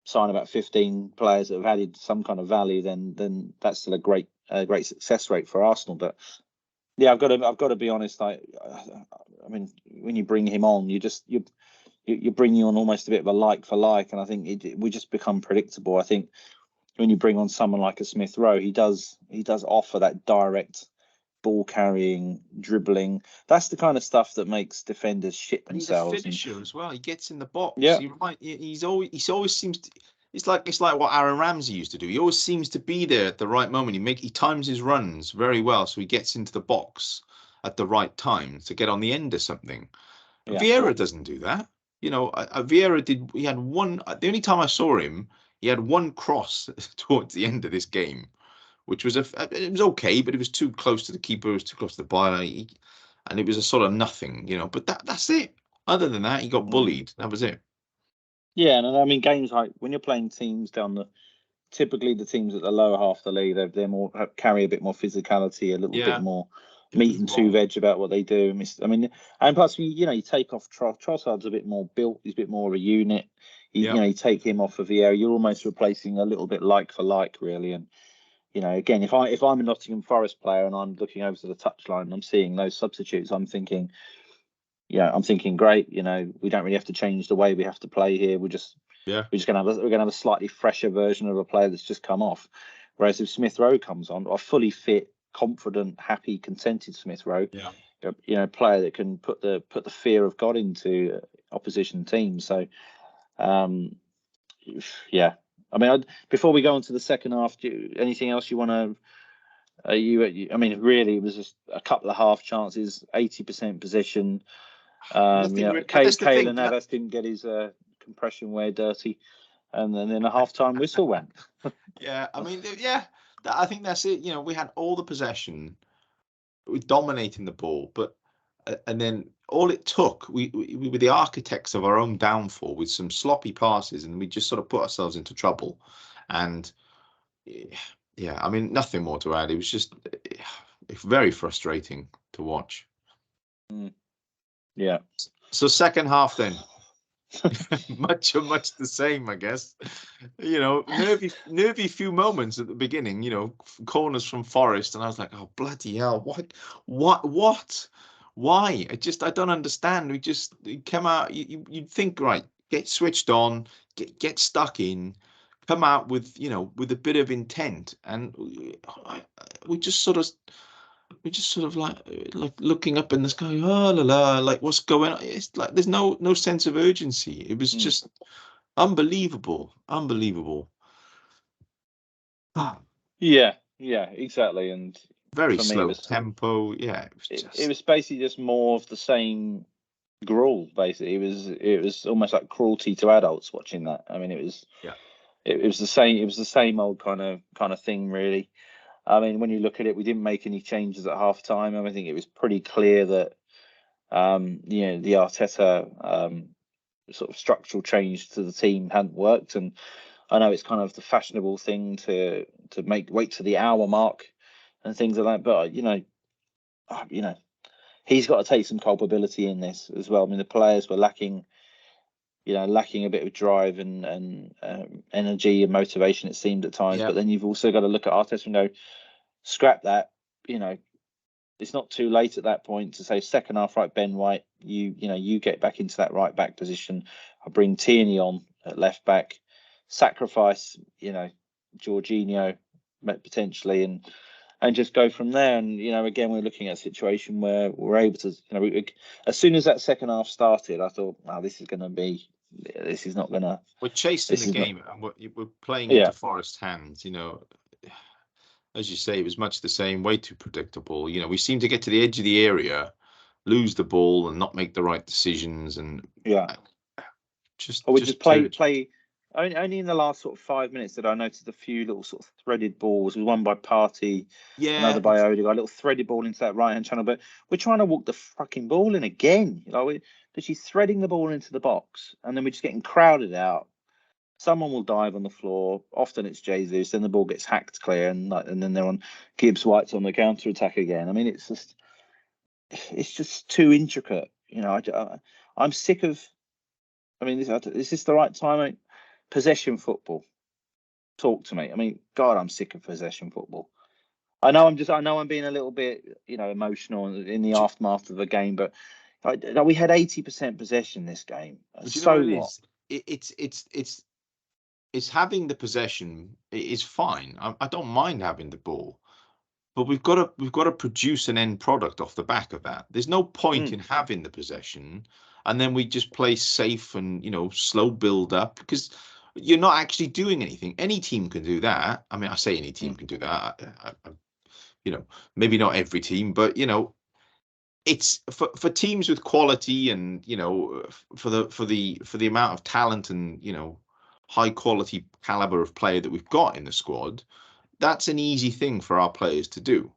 sign about 15 players that have added some kind of value, then that's still a great success rate for Arsenal. But yeah, I've got to be honest. I mean, when you bring him on, you're bringing on almost a bit of a like for like, and I think we just become predictable. I think when you bring on someone like a Smith Rowe, he does offer that direct ball carrying, dribbling. That's the kind of stuff that makes defenders shit themselves. And he's a finisher as well. He gets in the box. Yeah, he always seems to. It's like what Aaron Ramsey used to do. He always seems to be there at the right moment. He times his runs very well, so he gets into the box at the right time to get on the end of something. Yeah. Vieira doesn't do that. Vieira did. He had one. The only time I saw him, he had one cross towards the end of this game, which was it was okay, but it was too close to the keeper. It was too close to the bar, and it was a sort of nothing. But that's it. Other than that, he got bullied. That was it. Yeah, and I mean, games like when you're playing teams typically the teams at the lower half of the league, they're more carry a bit more physicality, a little bit more meat and two veg about what they do. I mean, and plus you take off Trossard's a bit more built, he's a bit more of a unit. You take him off of Vieira, you're almost replacing a little bit like for like, really. And again, if I'm a Nottingham Forest player and I'm looking over to the touchline and I'm seeing those substitutes, I'm thinking great. We don't really have to change the way we have to play here. We're just gonna have a slightly fresher version of a player that's just come off. Whereas if Smith Rowe comes on, a fully fit, confident, happy, contented Smith Rowe, player that can put the fear of God into opposition teams. So, yeah. I mean, before we go on to the second half, anything else you want to? I mean, really, it was just a couple of half chances, 80% possession. Keylor Navas didn't get his compression wear dirty, and then a half-time whistle went. I mean, I think that's it. We had all the possession, we dominating the ball, but and then all it took, we were the architects of our own downfall with some sloppy passes, and we just sort of put ourselves into trouble. And I mean, nothing more to add. It was just very frustrating to watch. Yeah. So second half then, much the same, I guess. Nervy few moments at the beginning. Corners from Forest, and I was like, oh bloody hell, what? Why? I don't understand. We come out. You'd think, right, get switched on, get stuck in, come out with a bit of intent, and we just sort of like looking up in the sky, oh la la, like what's going on? It's like there's no sense of urgency. It was just unbelievable. Yeah, exactly. And very slow tempo. Yeah, it was basically just more of the same gruel. Basically, it was almost like cruelty to adults watching that. I mean, it was the same. It was the same old kind of thing, really. I mean, when you look at it, we didn't make any changes at half time. I think it was pretty clear that the Arteta sort of structural change to the team hadn't worked. And I know it's kind of the fashionable thing to wait to the hour mark and things like that. But he's got to take some culpability in this as well. I mean, the players were lacking a bit of drive and energy and motivation, it seemed at times. But then you've also got to look at Arteta and go, scrap that. It's not too late at that point to say second half, right, Ben White, you get back into that right back position. I bring Tierney on at left back, sacrifice, Jorginho potentially, and just go from there. And again, we're looking at a situation where we're able to, as soon as that second half started, I thought, wow, this is not going to. We're chasing the game, and we're playing into Forest's hands. As you say, it was much the same, way too predictable. We seem to get to the edge of the area, lose the ball, and not make the right decisions. And just play. only in the last sort of 5 minutes that I noticed a few little sort of threaded balls. One by Partey, another by Odegaard, a little threaded ball into that right hand channel. But we're trying to walk the fucking ball in again. We're literally threading the ball into the box, and then we're just getting crowded out. Someone will dive on the floor. Often it's Jesus. Then the ball gets hacked clear, and then they're on Gibbs White's on the counter attack again. I mean, it's just too intricate. I'm sick of. I mean, is this the right time? Possession football. Talk to me. I mean, God, I'm sick of possession football. I know I'm being a little bit, emotional in the aftermath of the game, but we had 80% possession this game. So what? It's having the possession is fine. I don't mind having the ball, but we've got to produce an end product off the back of that. There's no point in having the possession and then we just play safe and slow build up, because you're not actually doing anything. Any team can do that. I mean, I say any team can do that. Maybe not every team, but it's for teams with quality and for the amount of talent and high quality caliber of player that we've got in the squad. That's an easy thing for our players to do.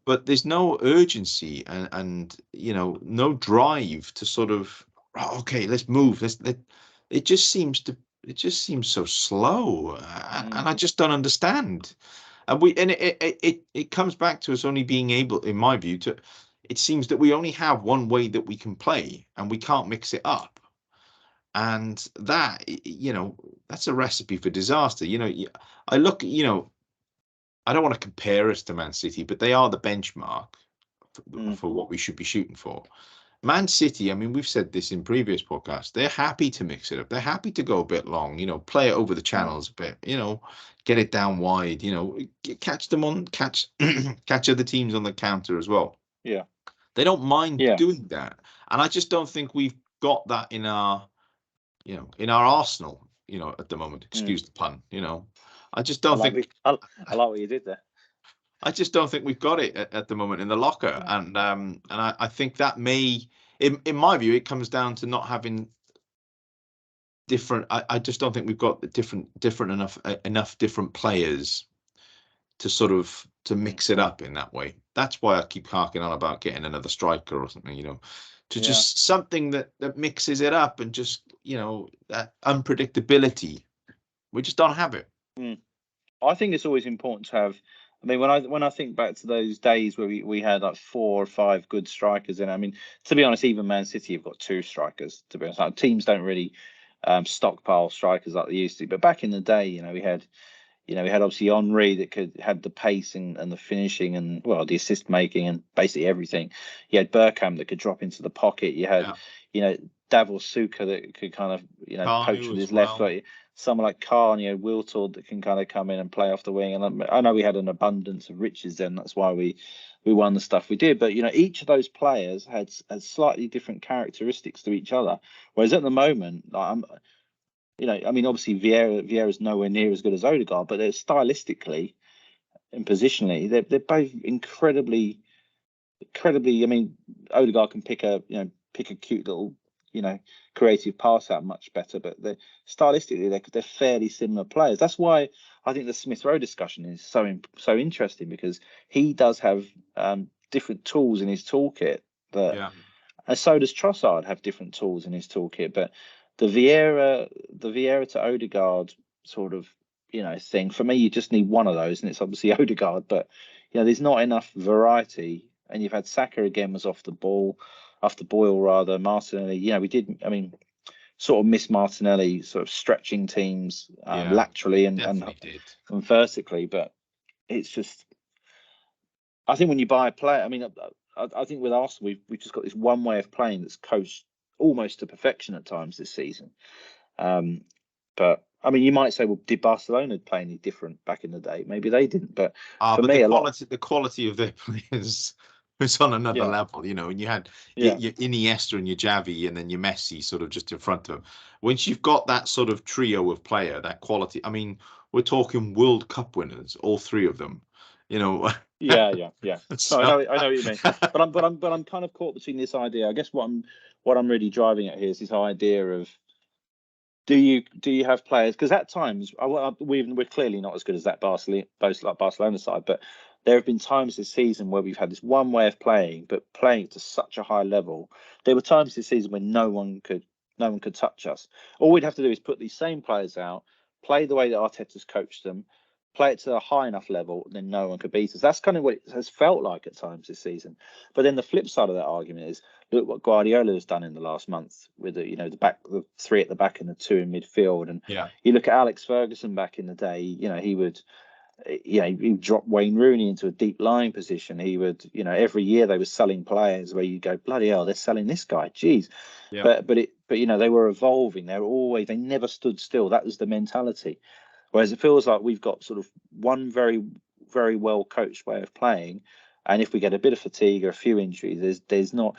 But there's no urgency and no drive to sort of, okay, let's move. It just seems so slow, and I just don't understand. And it comes back to us only being able, in my view, to. It seems that we only have one way that we can play, and we can't mix it up. And that, that's a recipe for disaster. I look, I don't want to compare us to Man City, but they are the benchmark for what we should be shooting for. Man City, I mean, we've said this in previous podcasts, they're happy to mix it up. They're happy to go a bit long, play it over the channels a bit, get it down wide, catch other teams on the counter as well. Yeah. They don't mind doing that. And I just don't think we've got that in our arsenal, at the moment. Excuse the pun, I just don't think. I like what you did there. I just don't think we've got it at the moment in the locker, and I think that may, in my view, it comes down to not having different. I just don't think we've got different enough different players to sort of to mix it up in that way. That's why I keep harking on about getting another striker or something, just something that mixes it up and just that unpredictability. We just don't have it. I think it's always important to have. I mean, when I think back to those days where we had like 4 or 5 good strikers, and I mean, to be honest, even Man City have got 2 strikers. To be honest, like, teams don't really stockpile strikers like they used to. But back in the day, we had obviously Henry that had the pace and the finishing and the assist making and basically everything. You had Bergkamp that could drop into the pocket. You had Davor Suker that could kind of poach with his left foot. Someone like Khan, Wiltord that can kind of come in and play off the wing. And I know we had an abundance of riches then. That's why we won the stuff we did. But each of those players had slightly different characteristics to each other. Whereas at the moment, I mean, obviously Vieira's nowhere near as good as Odegaard, but they're stylistically and positionally, they're both incredibly. I mean, Odegaard can pick a cute little creative pass out much better, but stylistically they're fairly similar players. That's why I think the Smith Rowe discussion is so interesting, because he does have different tools in his toolkit, and so does Trossard have different tools in his toolkit. But the Vieira to Odegaard sort of thing, for me, you just need one of those, and it's obviously Odegaard. But there's not enough variety, and you've had Saka again was off the boil rather. Martinelli, we did. I mean, sort of miss Martinelli sort of stretching teams laterally and vertically, but it's just. I think when you buy a player, I mean, I think with Arsenal we've just got this one way of playing that's coached almost to perfection at times this season. But I mean, you might say, well, did Barcelona play any different back in the day? Maybe they didn't, but for me, the quality of their players was on another level, and you had your Iniesta and your Xavi and then your Messi sort of just in front of them. Once you've got that sort of trio of player, that quality, I mean, we're talking World Cup winners, all 3 of them, Yeah. So, I know what you mean, but I'm kind of caught between this idea. I guess what I'm really driving at here is this idea of Do you have players? Because at times we're clearly not as good as that Barcelona side, but there have been times this season where we've had this one way of playing, but playing to such a high level. There were times this season when no one could touch us. All we'd have to do is put these same players out, play the way that Arteta's coached them, play it to a high enough level, then no one could beat us. That's kind of what it has felt like at times this season. But then the flip side of that argument is, look what Guardiola has done in the last month with the three at the back and the two in midfield. And you look at Alex Ferguson back in the day, he dropped Wayne Rooney into a deep lying position. He would, every year they were selling players where you go, bloody hell, they're selling this guy. Jeez. Yeah. But they were evolving. They never stood still. That was the mentality. Whereas it feels like we've got sort of one very, very well coached way of playing. And if we get a bit of fatigue or a few injuries, there's not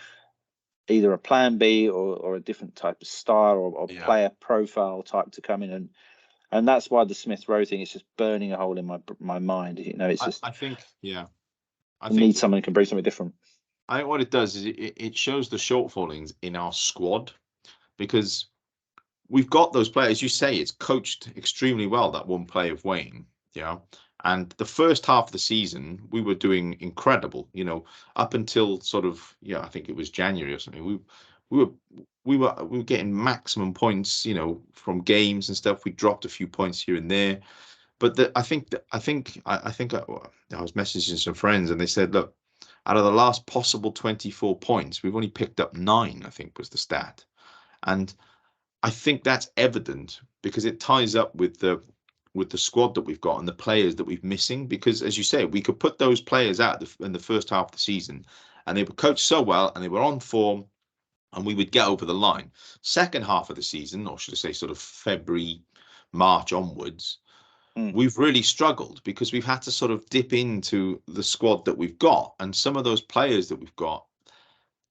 either a plan B or a different type of style or player profile type to come in. And that's why the Smith Rowe thing is just burning a hole in my mind. It's just, I think need someone who can bring something different. I think what it does is it shows the shortfallings in our squad, because we've got those players. You say it's coached extremely well, that one play of Wayne, and the first half of the season we were doing incredible, up until sort of, I think it was January or something. We were getting maximum points, from games and stuff. We dropped a few points here and there, but I think I was messaging some friends and they said, look, out of the last possible 24 points, we've only picked up 9, I think was the stat. And I think that's evident because it ties up with the squad that we've got and the players that we've missing. Because as you say, we could put those players out in the first half of the season and they were coached so well and they were on form and we would get over the line. Second half of the season, or should I say sort of February, March onwards, we've really struggled because we've had to sort of dip into the squad that we've got. And some of those players that we've got,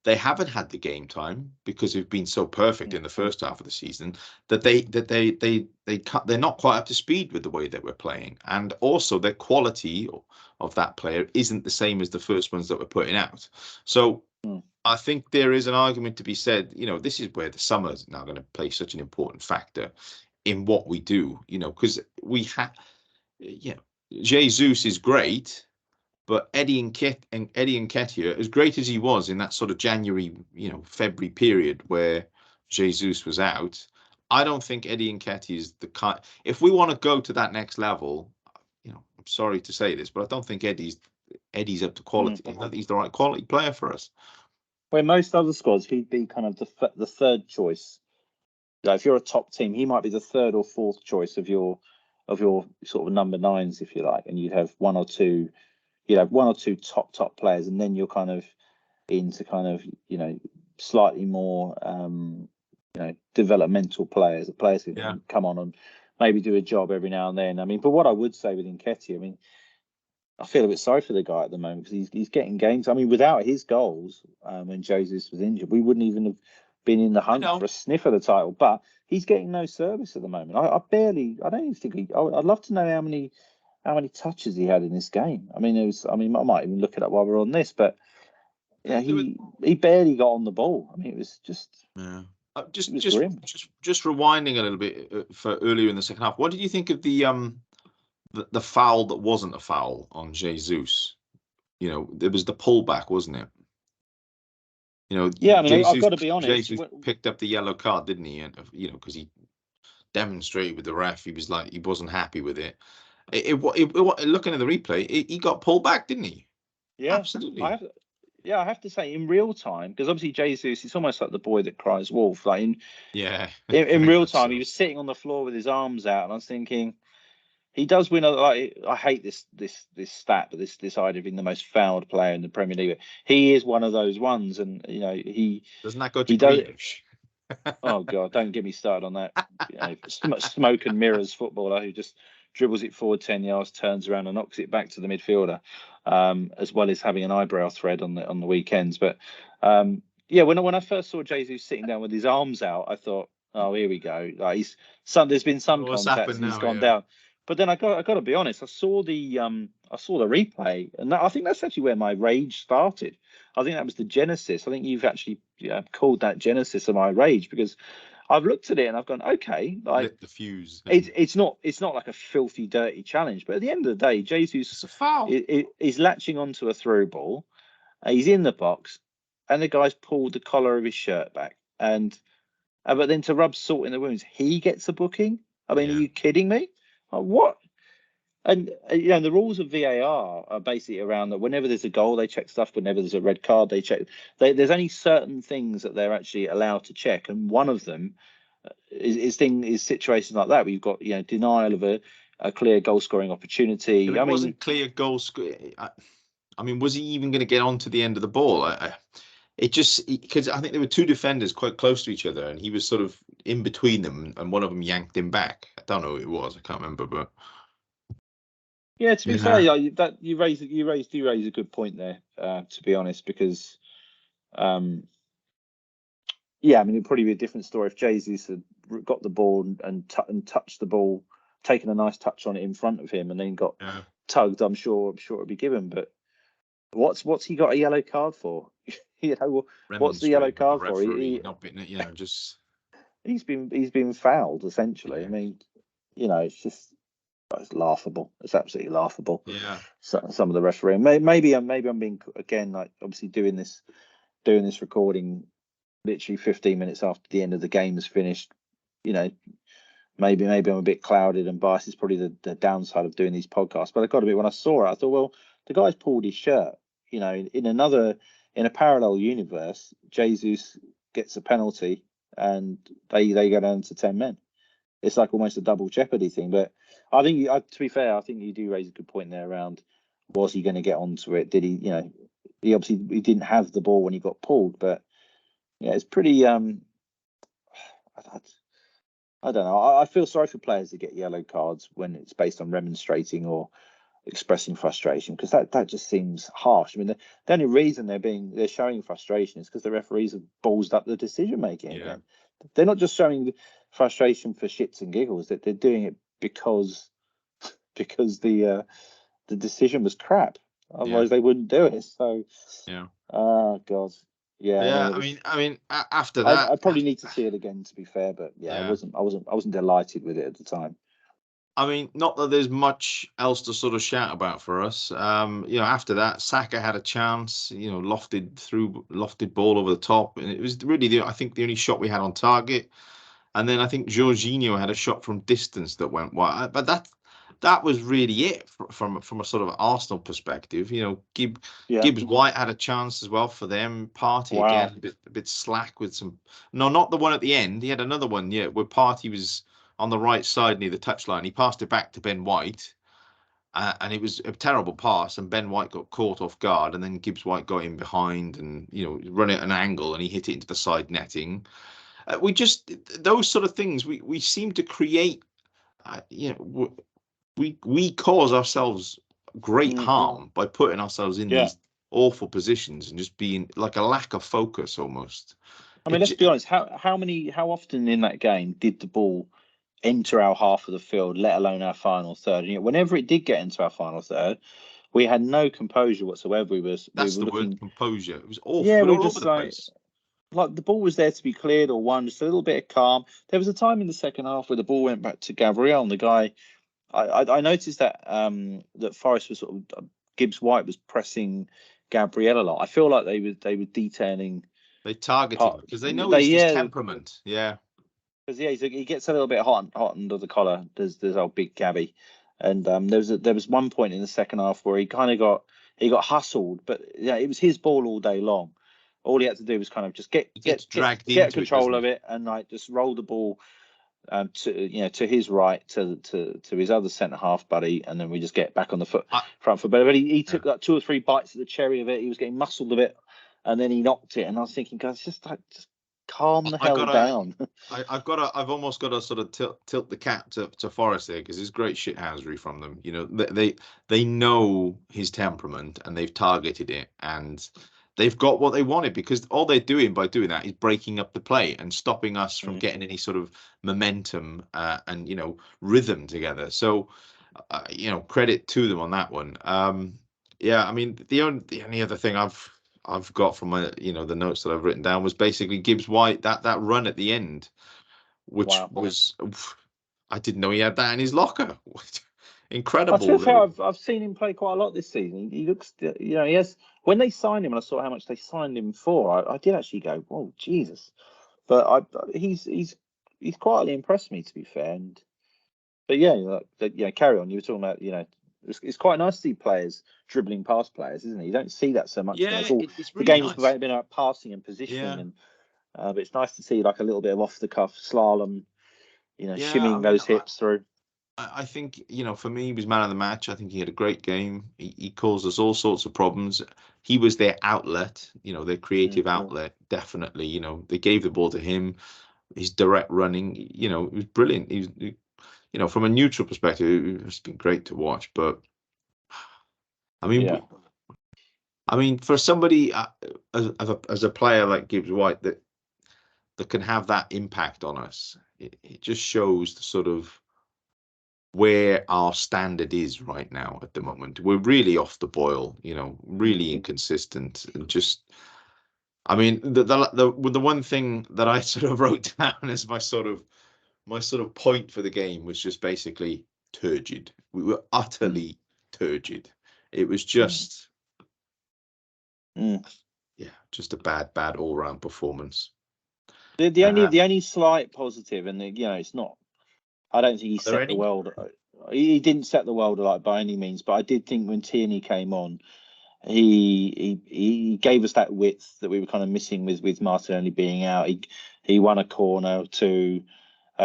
they haven't had the game time because they've been so perfect in the first half of the season that they're not quite up to speed with the way that we're playing, and also their quality of that player isn't the same as the first ones that we're putting out. So I think there is an argument to be said. This is where the summer is now going to play such an important factor in what we do. Because we have, Jesus is great. But Eddie Nketiah, as great as he was in that sort of January, February period where Jesus was out, I don't think Eddie Nketiah is the kind. If we want to go to that next level, I'm sorry to say this, but I don't think Eddie's up to quality. I think he's the right quality player for us. Where most other squads, he'd be kind of the third choice. If you're a top team, he might be the third or fourth choice of your sort of number 9s, if you like, and you'd have one or two top players, and then you're kind of into kind of slightly more developmental players who can come on and maybe do a job every now and then. I mean, but what I would say with Nketiah, I mean, I feel a bit sorry for the guy at the moment because he's getting games. I mean, without his goals, when Jesus was injured, we wouldn't even have been in the hunt for a sniff of the title. But he's getting no service at the moment. I don't even think I'd love to know how many touches he had in this game. I mean, I might even look it up while we're on this, but he barely got on the ball. I mean, it was just just rewinding a little bit for earlier in the second half. What did you think of the foul that wasn't a foul on Jesus? There was the pullback, wasn't it? I mean, I've got to be honest. Jesus picked up the yellow card, didn't he? And because he demonstrated with the ref, he was like he wasn't happy with it. Looking at the replay, he got pulled back, didn't he? Yeah, absolutely. I have to say, in real time, because obviously Jesus, it's almost like the boy that cries wolf. Like in real time, he was sitting on the floor with his arms out, and I was thinking, he does win. I hate this stat, but this idea of being the most fouled player in the Premier League. He is one of those ones, and he doesn't that go to Grealish? Oh God, don't get me started on that. Smoke and mirrors footballer who just dribbles it forward 10 yards, turns around and knocks it back to the midfielder, as well as having an eyebrow thread on the weekends. But when I first saw Jesus sitting down with his arms out, I thought, oh, here we go. Like there's been some contact and he's gone down. But then I got to be honest, I saw the replay, and I think that's actually where my rage started. I think that was the genesis. I think you've actually called that genesis of my rage, because I've looked at it and I've gone, okay, like lit the fuse. It's not like a filthy, dirty challenge, but at the end of the day, Jesus It's a foul. Is latching onto a through ball. He's in the box, and the guy's pulled the collar of his shirt back, and but then to rub salt in the wounds, he gets a booking. I mean, are you kidding me? What? And the rules of VAR are basically around that. Whenever there's a goal, they check stuff. Whenever there's a red card, they check. There's only certain things that they're actually allowed to check, and one of them is situations like that where you've got denial of a clear goal scoring opportunity. It wasn't clear goal score. I mean, was he even going to get on to the end of the ball? It just, because I think there were two defenders quite close to each other, and he was sort of in between them, and one of them yanked him back. I don't know who it was. I can't remember, but yeah. To be fair, that you raise a good point there. To be honest, because I mean, it'd probably be a different story if Jesus had got the ball and touched the ball, taken a nice touch on it in front of him, and then got tugged. I'm sure it'd be given. But what's he got a yellow card for? What's the yellow card for? Not been, just he's been fouled essentially. Yeah. I mean, it's laughable. It's absolutely laughable. Yeah. So, some of the refereeing. Maybe I'm being, again, like, obviously doing this recording literally 15 minutes after the end of the game is finished. Maybe I'm a bit clouded and biased. It's probably the downside of doing these podcasts. But I got a bit, when I saw it, I thought, well, the guy's pulled his shirt. In a parallel universe, Jesus gets a penalty and they go down to 10 men. It's like almost a double jeopardy thing. But I think, to be fair, I think you do raise a good point there around, was he going to get onto it? Did he, he obviously didn't have the ball when he got pulled, but yeah, it's pretty, I don't know. I feel sorry for players that get yellow cards when it's based on remonstrating or expressing frustration, because that just seems harsh. I mean, the only reason they're showing frustration is because the referees have ballsed up the decision making again. They're not just showing frustration for shits and giggles. That they're doing it because the decision was crap. Otherwise, they wouldn't do it. So God. Yeah, I mean, after that, I probably need to see it again, to be fair. But I wasn't delighted with it at the time. I mean, not that there's much else to sort of shout about for us. After that, Saka had a chance. Lofted ball over the top, and it was really I think the only shot we had on target. And then I think Jorginho had a shot from distance that went wide. But that was really it from a sort of Arsenal perspective. Gibbs White had a chance as well for them. Partey again a bit slack with some. No, not the one at the end. He had another one, where Partey was on the right side near the touchline. He passed it back to Ben White, and it was a terrible pass. And Ben White got caught off guard, and then Gibbs White got in behind and run it at an angle, and he hit it into the side netting. Those sort of things we seem to create. We cause ourselves great harm by putting ourselves in these awful positions and just being like a lack of focus almost. I mean, let's be honest. How often in that game did the ball enter our half of the field, let alone our final third? And whenever it did get into our final third, we had no composure whatsoever. That's the word, composure. It was awful. Yeah, we were all over the place. Like the ball was there to be cleared or won, just a little bit of calm. There was a time in the second half where the ball went back to Gabriel, and the guy, I noticed that that Forest was sort of Gibbs White was pressing Gabriel a lot. I feel like they were detailing. They targeted him because they know his temperament. Yeah. Because he gets a little bit hot under the collar. There's old big Gabby, and there was one point in the second half where he kind of got hustled, but it was his ball all day long. All he had to do was kind of just get control of it and like just roll the ball to his right to his other centre half buddy, and then we just get back on the front foot. But he took like 2 or 3 bites of the cherry of it. He was getting muscled a bit, and then he knocked it. And I was thinking, guys, just calm the hell down. I've almost got to sort of tilt the cap to Forest there, because it's great shithousery from them. They know his temperament and they've targeted it, and they've got what they wanted, because all they're doing by doing that is breaking up the play and stopping us from getting any sort of momentum and rhythm together. So credit to them on that one. I mean, the only other thing I've got from my the notes that I've written down was basically Gibbs White, that run at the end which was, I didn't know he had that in his locker. Incredible. To be fair, I've seen him play quite a lot this season. He looks, he has. When they signed him, and I saw how much they signed him for, I did actually go, "Whoa, Jesus!" But he's quietly impressed me, to be fair. But yeah, carry on. You were talking about, it's quite nice to see players dribbling past players, isn't it? You don't see that so much. Yeah, It's really the game's nice. Been about passing and positioning, and but it's nice to see like a little bit of off the cuff slalom, shimming those hips through. I think, for me, he was man of the match. I think he had a great game. He caused us all sorts of problems. He was their outlet, their creative outlet, definitely. They gave the ball to him. His direct running, it was brilliant. He from a neutral perspective, it's been great to watch. But, I mean, for somebody as a player like Gibbs White that can have that impact on us, it just shows the sort of where our standard is right now at the moment. We're really off the boil, really inconsistent, and just, I mean, the one thing that I sort of wrote down as my sort of point for the game was just basically turgid. We were utterly turgid. It was just, just a bad all round performance. The only slight positive, and it's not. I don't think he set the world. He didn't set the world alight by any means, but I did think when Tierney came on, he gave us that width that we were kind of missing with Martinelli being out. He won a corner or two.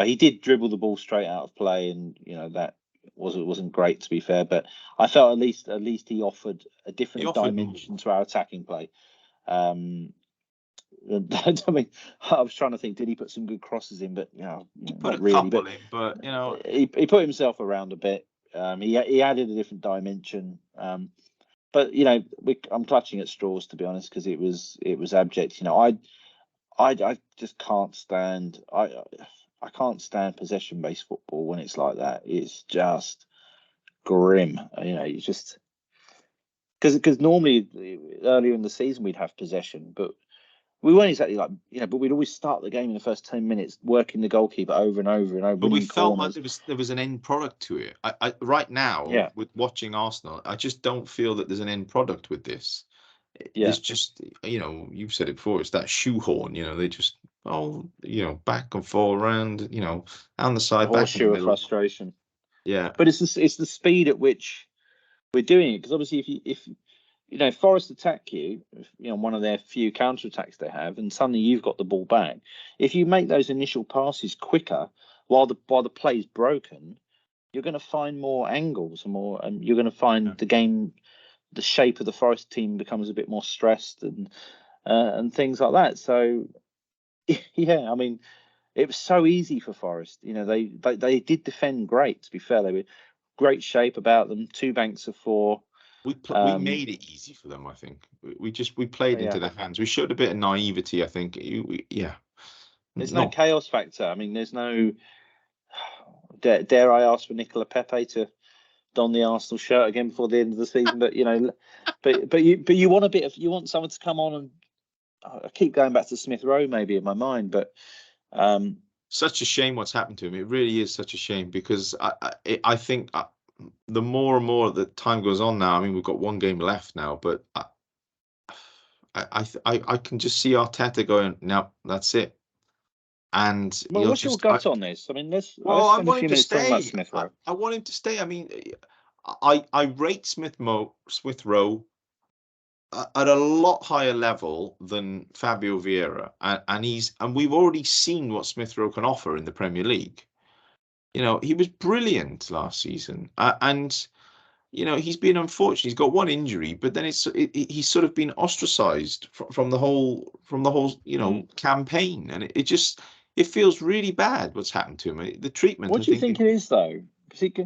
He did dribble the ball straight out of play, and that wasn't great, to be fair. But I felt at least he offered a different dimension to our attacking play. I mean, I was trying to think, did he put some good crosses in? But he put a couple in. But he put himself around a bit. He added a different dimension. But I'm clutching at straws, to be honest, because it was abject. I just can't stand. I can't stand possession-based football when it's like that. It's just grim. You just because normally earlier in the season we'd have possession, but we weren't exactly like, but we'd always start the game in the first 10 minutes, working the goalkeeper over and over and over. But we felt like there was an end product to it. I right now, with watching Arsenal, I just don't feel that there's an end product with this. It's just, you've said it before, it's that shoehorn, they just, back and forth around, down the side, back in the middle. Frustration. Yeah. But it's the speed at which we're doing it, because obviously if Forest attack you, one of their few counterattacks they have, and suddenly you've got the ball back. If you make those initial passes quicker while the play's broken, you're going to find more angles and you're going to find the shape of the Forest team becomes a bit more stressed and things like that. So, I mean, it was so easy for Forest. They did defend great. To be fair, they were great shape about them. 2 banks of 4. We made it easy for them, I think. We played into their hands. We showed a bit of naivety, I think. There's no chaos factor. I mean, there's no. Dare I ask for Nicola Pepe to don the Arsenal shirt again before the end of the season? But you want someone to come on, and I keep going back to Smith Rowe maybe in my mind, but such a shame what's happened to him. It really is such a shame, because I think. The more and more that time goes on now, I mean, we've got 1 game left now, but I can just see Arteta going, no, that's it. And what's your gut on this? I mean, let's want him to stay. I want him to stay. I mean, I rate Smith Rowe at a lot higher level than Fabio Vieira, and we've already seen what Smith Rowe can offer in the Premier League. He was brilliant last season, and he's been unfortunate. He's got 1 injury, but then he's sort of been ostracized from the whole campaign, and it feels really bad what's happened to him. The treatment. What do you think it is, though?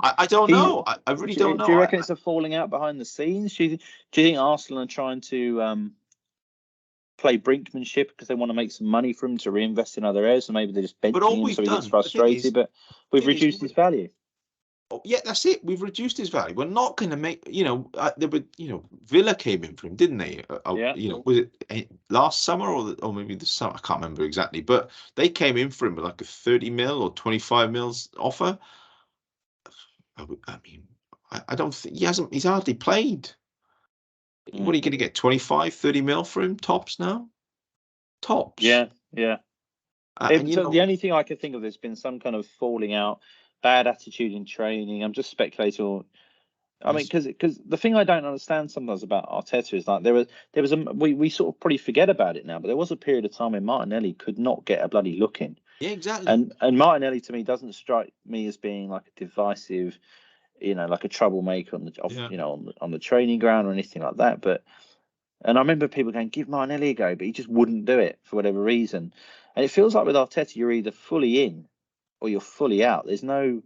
I don't know. I really don't know. Do you reckon it's a falling out behind the scenes? Do you think Arsenal are trying to play brinkmanship because they want to make some money for him to reinvest in other areas, and maybe they're just benching him so he gets frustrated, but we've reduced his value? yeah, that's it. We've reduced his value. We're not going to make, there were, Villa came in for him, didn't they? Yeah. Was it last summer or maybe the summer? I can't remember exactly, but they came in for him with like a 30 mil or 25 mils offer. I mean, I don't think he's hardly played. What are you going to get? 25, 30 mil for him tops now? Tops. Yeah. And, So the only thing I can think of, there's been some kind of falling out, bad attitude in training. I'm just speculating. I mean, because the thing I don't understand sometimes about Arteta is like there was we sort of pretty forget about it now, but there was a period of time when Martinelli could not get a bloody look in. Yeah, exactly. And Martinelli to me doesn't strike me as being like a divisive, like a troublemaker on the training ground or anything like that. And I remember people going, give Martinelli a go, but he just wouldn't do it for whatever reason. And it feels like with Arteta, you're either fully in or you're fully out. There's no,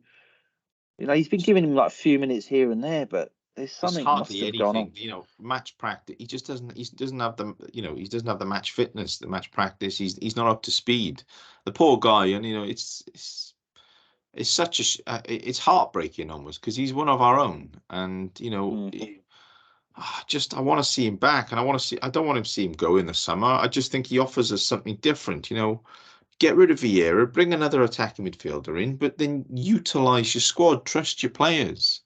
he's been giving him like a few minutes here and there, but there's something must have gone on. Match practice. He doesn't have the, he doesn't have the match fitness, the match practice. He's not up to speed. The poor guy, and it's such it's heartbreaking almost because he's one of our own, and I want to see him back, and I don't want to see him go in the summer. I just think he offers us something different, Get rid of Vieira, bring another attacking midfielder in, but then utilize your squad, trust your players.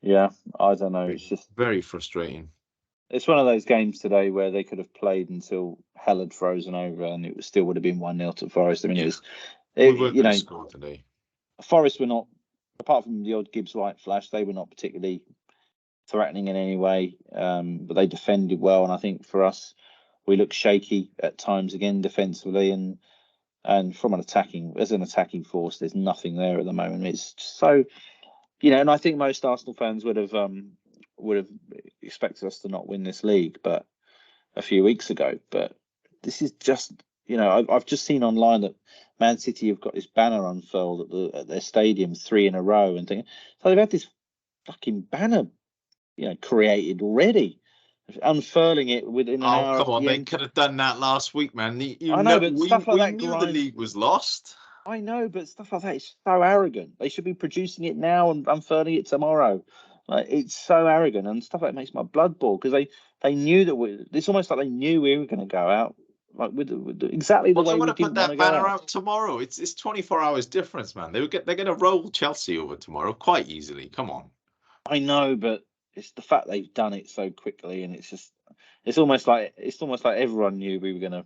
Yeah, I don't know. It's just very frustrating. It's one of those games today where they could have played until hell had frozen over, and it still would have been 1-0 to Forest. I mean, we weren't going to score today. Forest were not, apart from the odd Gibbs White flash, they were not particularly threatening in any way. But they defended well, and I think for us, we looked shaky at times again defensively, and from an attacking force, there's nothing there at the moment. It's so, and I think most Arsenal fans would have expected us to not win this league, but a few weeks ago. But this is just, I've just seen online that Man City have got this banner unfurled at their stadium 3 in a row and things. So they've had this fucking banner, created already. Unfurling it within an hour. Oh, come on. They could have done that last week, man. I know, but stuff like that. We knew the league was lost. I know, but stuff like that is so arrogant. They should be producing it now and unfurling it tomorrow. Like, it's so arrogant, and stuff like that makes my blood boil because they knew that it's almost like they knew we were going to go out like with exactly the way we didn't want to go out. Put that banner out tomorrow. It's 24 hours difference, man. They're going to roll Chelsea over tomorrow quite easily. Come on. I know, but it's the fact they've done it so quickly, and it's almost like everyone knew we were going to,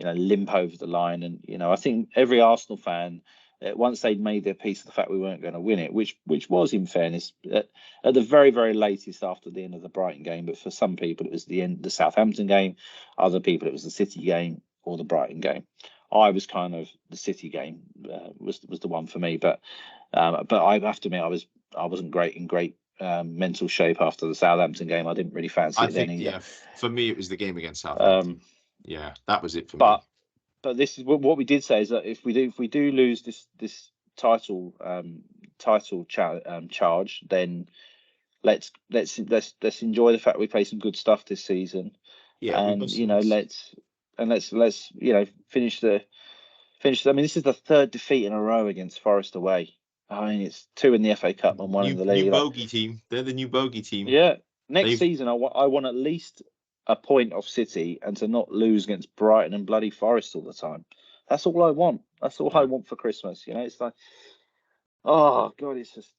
limp over the line. And I think every Arsenal fan, once they'd made their peace of the fact we weren't going to win it, which was in fairness at the very, very latest after the end of the Brighton game, but for some people it was the end of the Southampton game, other people it was the City game or the Brighton game. I was kind of the City game was the one for me, but I have to admit I wasn't in great mental shape after the Southampton game. I didn't really fancy it then either. Yeah, for me it was the game against Southampton. Yeah, that was it for me. But this is what we did say is that if we do lose this title charge, then let's enjoy the fact we play some good stuff this season. Yeah, and let's finish the. I mean, this is the third defeat in a row against Forest away. I mean, it's 2 in the FA Cup and 1 in the league. New bogey team. They're the new bogey team. Yeah, next season I want at least a point off City and to not lose against Brighton and bloody Forest all the time. That's all I want. That's all I want for Christmas. It's like, oh God, it's just.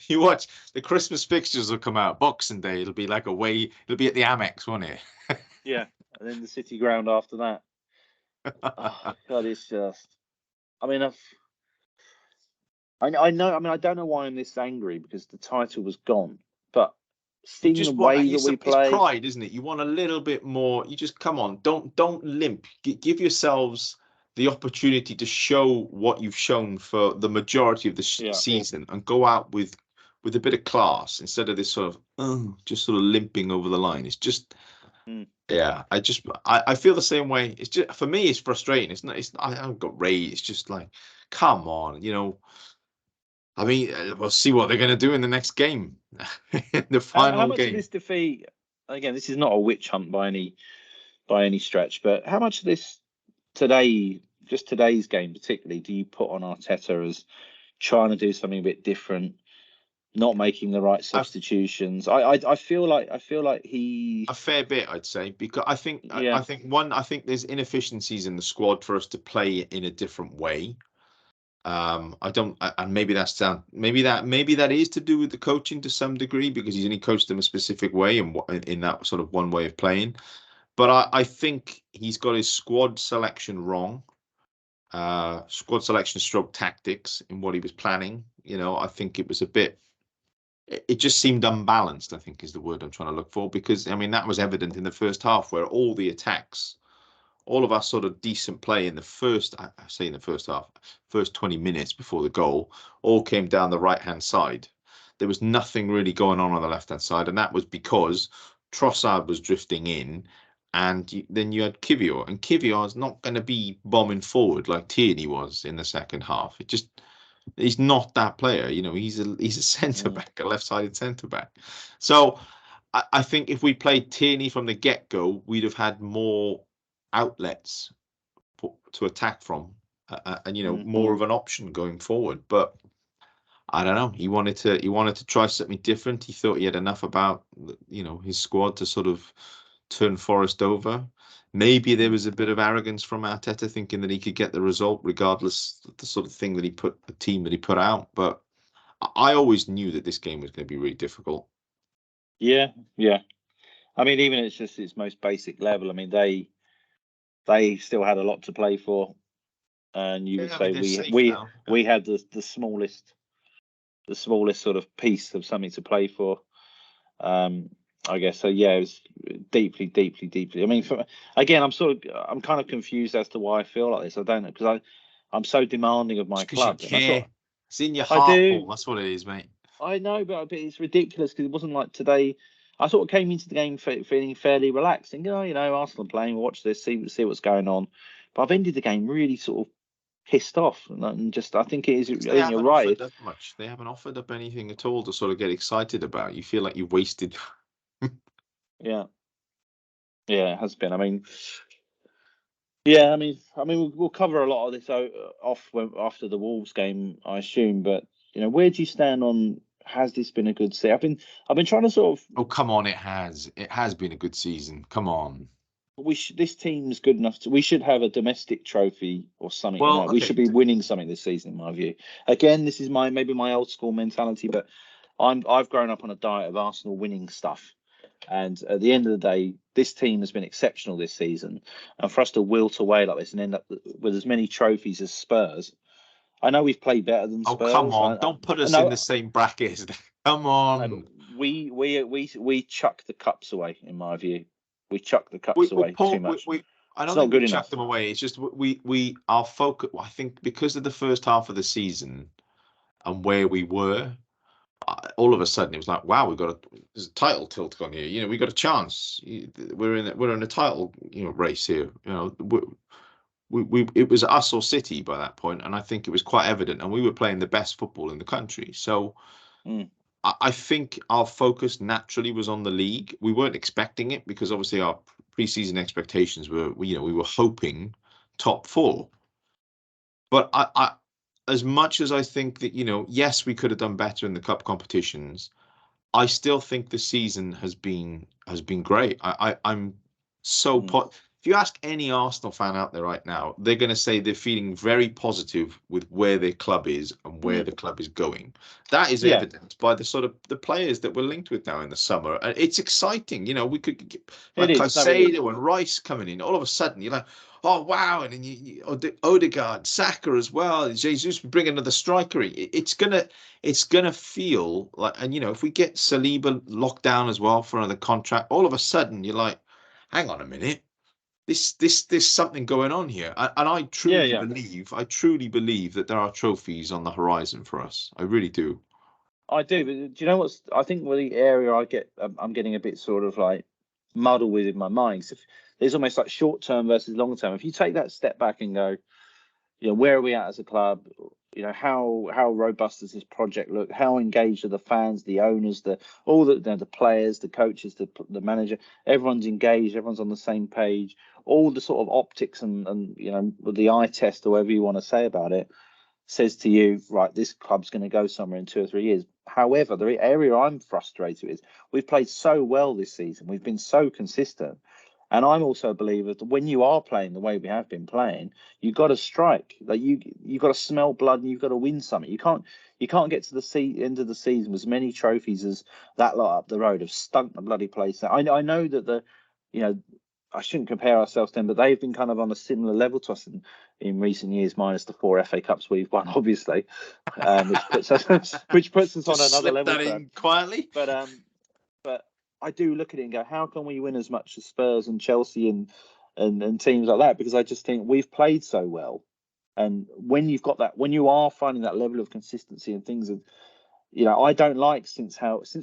You watch the Christmas fixtures will come out. Boxing Day, it'll be like away. It'll be at the Amex, won't it? Yeah, and then the City ground after that. Oh, God, it's just. I mean, I know. I mean, I don't know why I'm this angry because the title was gone, but. Seeing the way that we play, it's pride, isn't it? You want a little bit more. You just come on, don't limp. Give yourselves the opportunity to show what you've shown for the majority of the season, and go out with a bit of class instead of this sort of just sort of limping over the line. It's just, yeah. I feel the same way. It's just for me, it's frustrating. It's not. I haven't got rage. It's just like, come on, I mean, we'll see what they're going to do in the next game, the final how much game. Of this defeat? Again, this is not a witch hunt by any stretch, but how much of this today's game particularly, do you put on Arteta as trying to do something a bit different, not making the right substitutions. I feel like he a fair bit, I'd say, because I think yeah. I think there's inefficiencies in the squad for us to play in a different way. I don't, and maybe maybe that is to do with the coaching to some degree, because he's only coached them a specific way and in that sort of one way of playing. But I think he's got his squad selection wrong. Squad selection stroke tactics in what he was planning. I think it was a bit. It just seemed unbalanced, I think is the word I'm trying to look for, because I mean that was evident in the first half, where all the attacks, all of our sort of decent play in the first, I say in the first half, first 20 minutes before the goal, all came down the right-hand side. There was nothing really going on the left-hand side, and that was because Trossard was drifting in, and then you had Kivior, and Kivior is not going to be bombing forward like Tierney was in the second half. He's not that player. He's a centre back, a left-sided centre back. So I think if we played Tierney from the get-go, we'd have had more outlets to attack from, and more of an option going forward. But I don't know. He wanted to try something different. He thought he had enough about his squad to sort of turn Forest over. Maybe there was a bit of arrogance from Arteta, thinking that he could get the result regardless of the sort of thing that the team that he put out. But I always knew that this game was going to be really difficult. Yeah. I mean, even it's just its most basic level. I mean, they still had a lot to play for, and you would say we had the smallest sort of piece of something to play for. I guess so. Yeah, it was deeply. I mean, I'm kind of confused as to why I feel like this. I don't know, because I'm so demanding of my club. It's in your heart, Paul. That's what it is, mate. I know, but it's ridiculous, because it wasn't like today. I sort of came into the game feeling fairly relaxed, and Arsenal playing, we'll watch this, see what's going on. But I've ended the game really sort of pissed off, and just I think it is. I think you're right. Much. They haven't offered up anything at all to sort of get excited about. You feel like you've wasted. Yeah, it has been. I mean, yeah, I mean, we'll cover a lot of this off after the Wolves game, I assume. But where do you stand on? Has this been a good season? I've been trying to sort of. Oh, come on! It has been a good season. Come on. This team's good enough we should have a domestic trophy or something. Well, we should be winning something this season, in my view. Again, this is maybe my old school mentality, but I've grown up on a diet of Arsenal winning stuff. And at the end of the day, this team has been exceptional this season. And for us to wilt away like this and end up with as many trophies as Spurs, I know we've played better than Spurs. Oh, come on! Don't put us in the same bracket. Come on. We chuck the cups away, in my view. We chuck the cups away too much. I don't think we chuck them away. It's just our focus. I think because of the first half of the season and where we were, all of a sudden it was like, wow, there's a title tilt on here. We got a chance. We're in a title race here. It was us or City by that point, and I think it was quite evident. And we were playing the best football in the country. So. I think our focus naturally was on the league. We weren't expecting it, because obviously our pre-season expectations were, we were hoping top 4. But I as much as I think that, yes, we could have done better in the cup competitions, I still think the season has been great. I'm so if you ask any Arsenal fan out there right now, they're going to say they're feeling very positive with where their club is and where the club is going. That is evident by the sort of the players that we're linked with now in the summer. And it's exciting. We could get like Caicedo and Rice coming in. All of a sudden, you're like, oh, wow. And then Odegaard, Saka as well. Jesus, bring another striker. It's gonna feel like, and if we get Saliba locked down as well for another contract, all of a sudden you're like, hang on a minute. There's something going on here, and I truly believe that there are trophies on the horizon for us. I really do. I do, but do you know what's? I think the area I'm getting a bit sort of like muddled with in my mind. So there's almost like short term versus long term. If you take that step back and go, where are we at as a club? How robust does this project look? How engaged are the fans, the owners, the players, the coaches, the manager? Everyone's engaged. Everyone's on the same page. All the sort of optics and the eye test, or whatever you want to say about it, says to you, right, this club's going to go somewhere in 2 or 3 years. However, the area I'm frustrated with is we've played so well this season. We've been so consistent. And I'm also a believer that when you are playing the way we have been playing, you've got to strike. Like you've got to smell blood and you've got to win something. You can't get to the end of the season with as many trophies as that lot up the road have stunk the bloody place. I know that I shouldn't compare ourselves to them, but they've been kind of on a similar level to us in recent years, minus the 4 FA Cups we've won, obviously, which puts us on another level. That in quietly, but I do look at it and go, how can we win as much as Spurs and Chelsea and teams like that? Because I just think we've played so well, and when you've got that, when you are finding that level of consistency and things, and I don't like since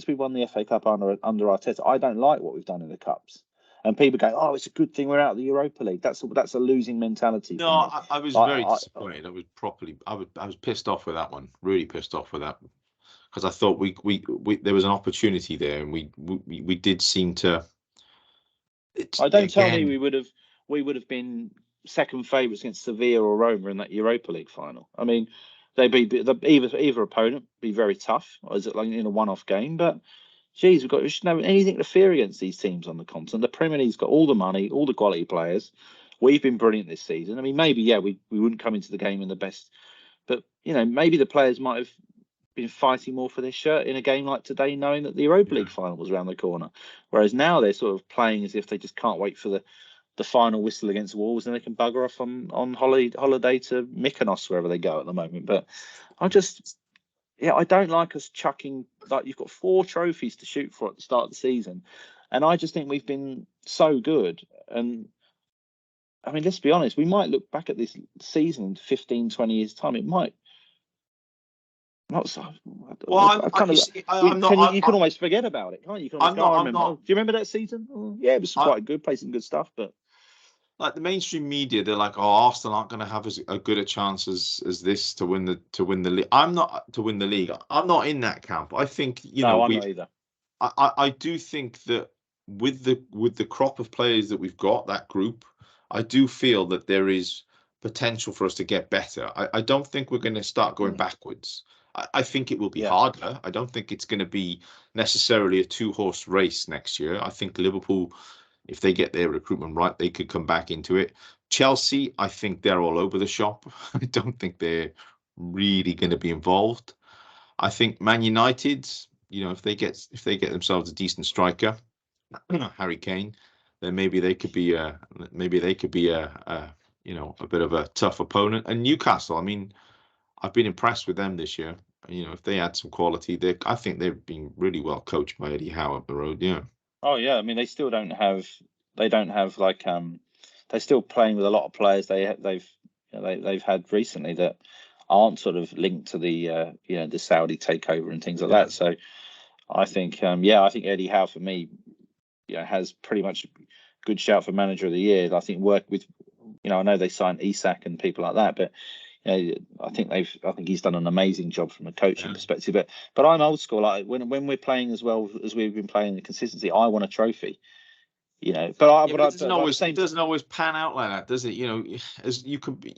we won the FA Cup under Arteta, I don't like what we've done in the cups. And people go, "Oh, it's a good thing we're out of the Europa League." That's a losing mentality. No, I was very disappointed. I was pissed off with that one. Really pissed off with that, because I thought we there was an opportunity there, and we did seem to. Tell me we would have been second favourites against Sevilla or Roma in that Europa League final. I mean, either opponent be very tough, or is it like in a one-off game? But geez, we should know anything to fear against these teams on the continent. The Premier League's got all the money, all the quality players. We've been brilliant this season. I mean, maybe we wouldn't come into the game in the best, but maybe the players might have been fighting more for their shirt in a game like today, knowing that the Europa League final was around the corner. Whereas now they're sort of playing as if they just can't wait for the final whistle against Wolves, and they can bugger off on holiday to Mykonos, wherever they go at the moment. But I don't like us chucking, like, you've got 4 trophies to shoot for at the start of the season. And I just think we've been so good. And I mean, let's be honest, we might look back at this season in 15, 20 years' time. It might not so. Well, you can almost forget about it, can't you? You can almost do you remember that season? Oh, yeah, it was quite good, played some good stuff, but like the mainstream media, they're like, "Oh, Arsenal aren't going to have as good a chance as this to win the league." I'm not to win the league. I'm not in that camp. I think I'm not either. I do think that with the crop of players that we've got, that group, I do feel that there is potential for us to get better. I don't think we're going to start going backwards. I think it will be harder. I don't think it's going to be necessarily a 2-horse race next year. I think Liverpool, if they get their recruitment right, they could come back into it. Chelsea, I think they're all over the shop. I don't think they're really going to be involved. I think Man United, if they get themselves a decent striker, Harry Kane, then maybe they could be a bit of a tough opponent. And Newcastle, I mean, I've been impressed with them this year. If they add some quality, I think they've been really well coached by Eddie Howe up the road. Yeah. Oh yeah, I mean, they still don't have. They don't have like they're still playing with a lot of players they've had recently that aren't sort of linked to the the Saudi takeover and things like that. So I think I think Eddie Howe for me has pretty much a good shout for manager of the year. I think work with I know they signed Isak and people like that, but I think he's done an amazing job from a coaching perspective. But I'm old school. Like when we're playing as well as we've been playing, the consistency, I want a trophy. It doesn't always pan out like that, does it? As you could be.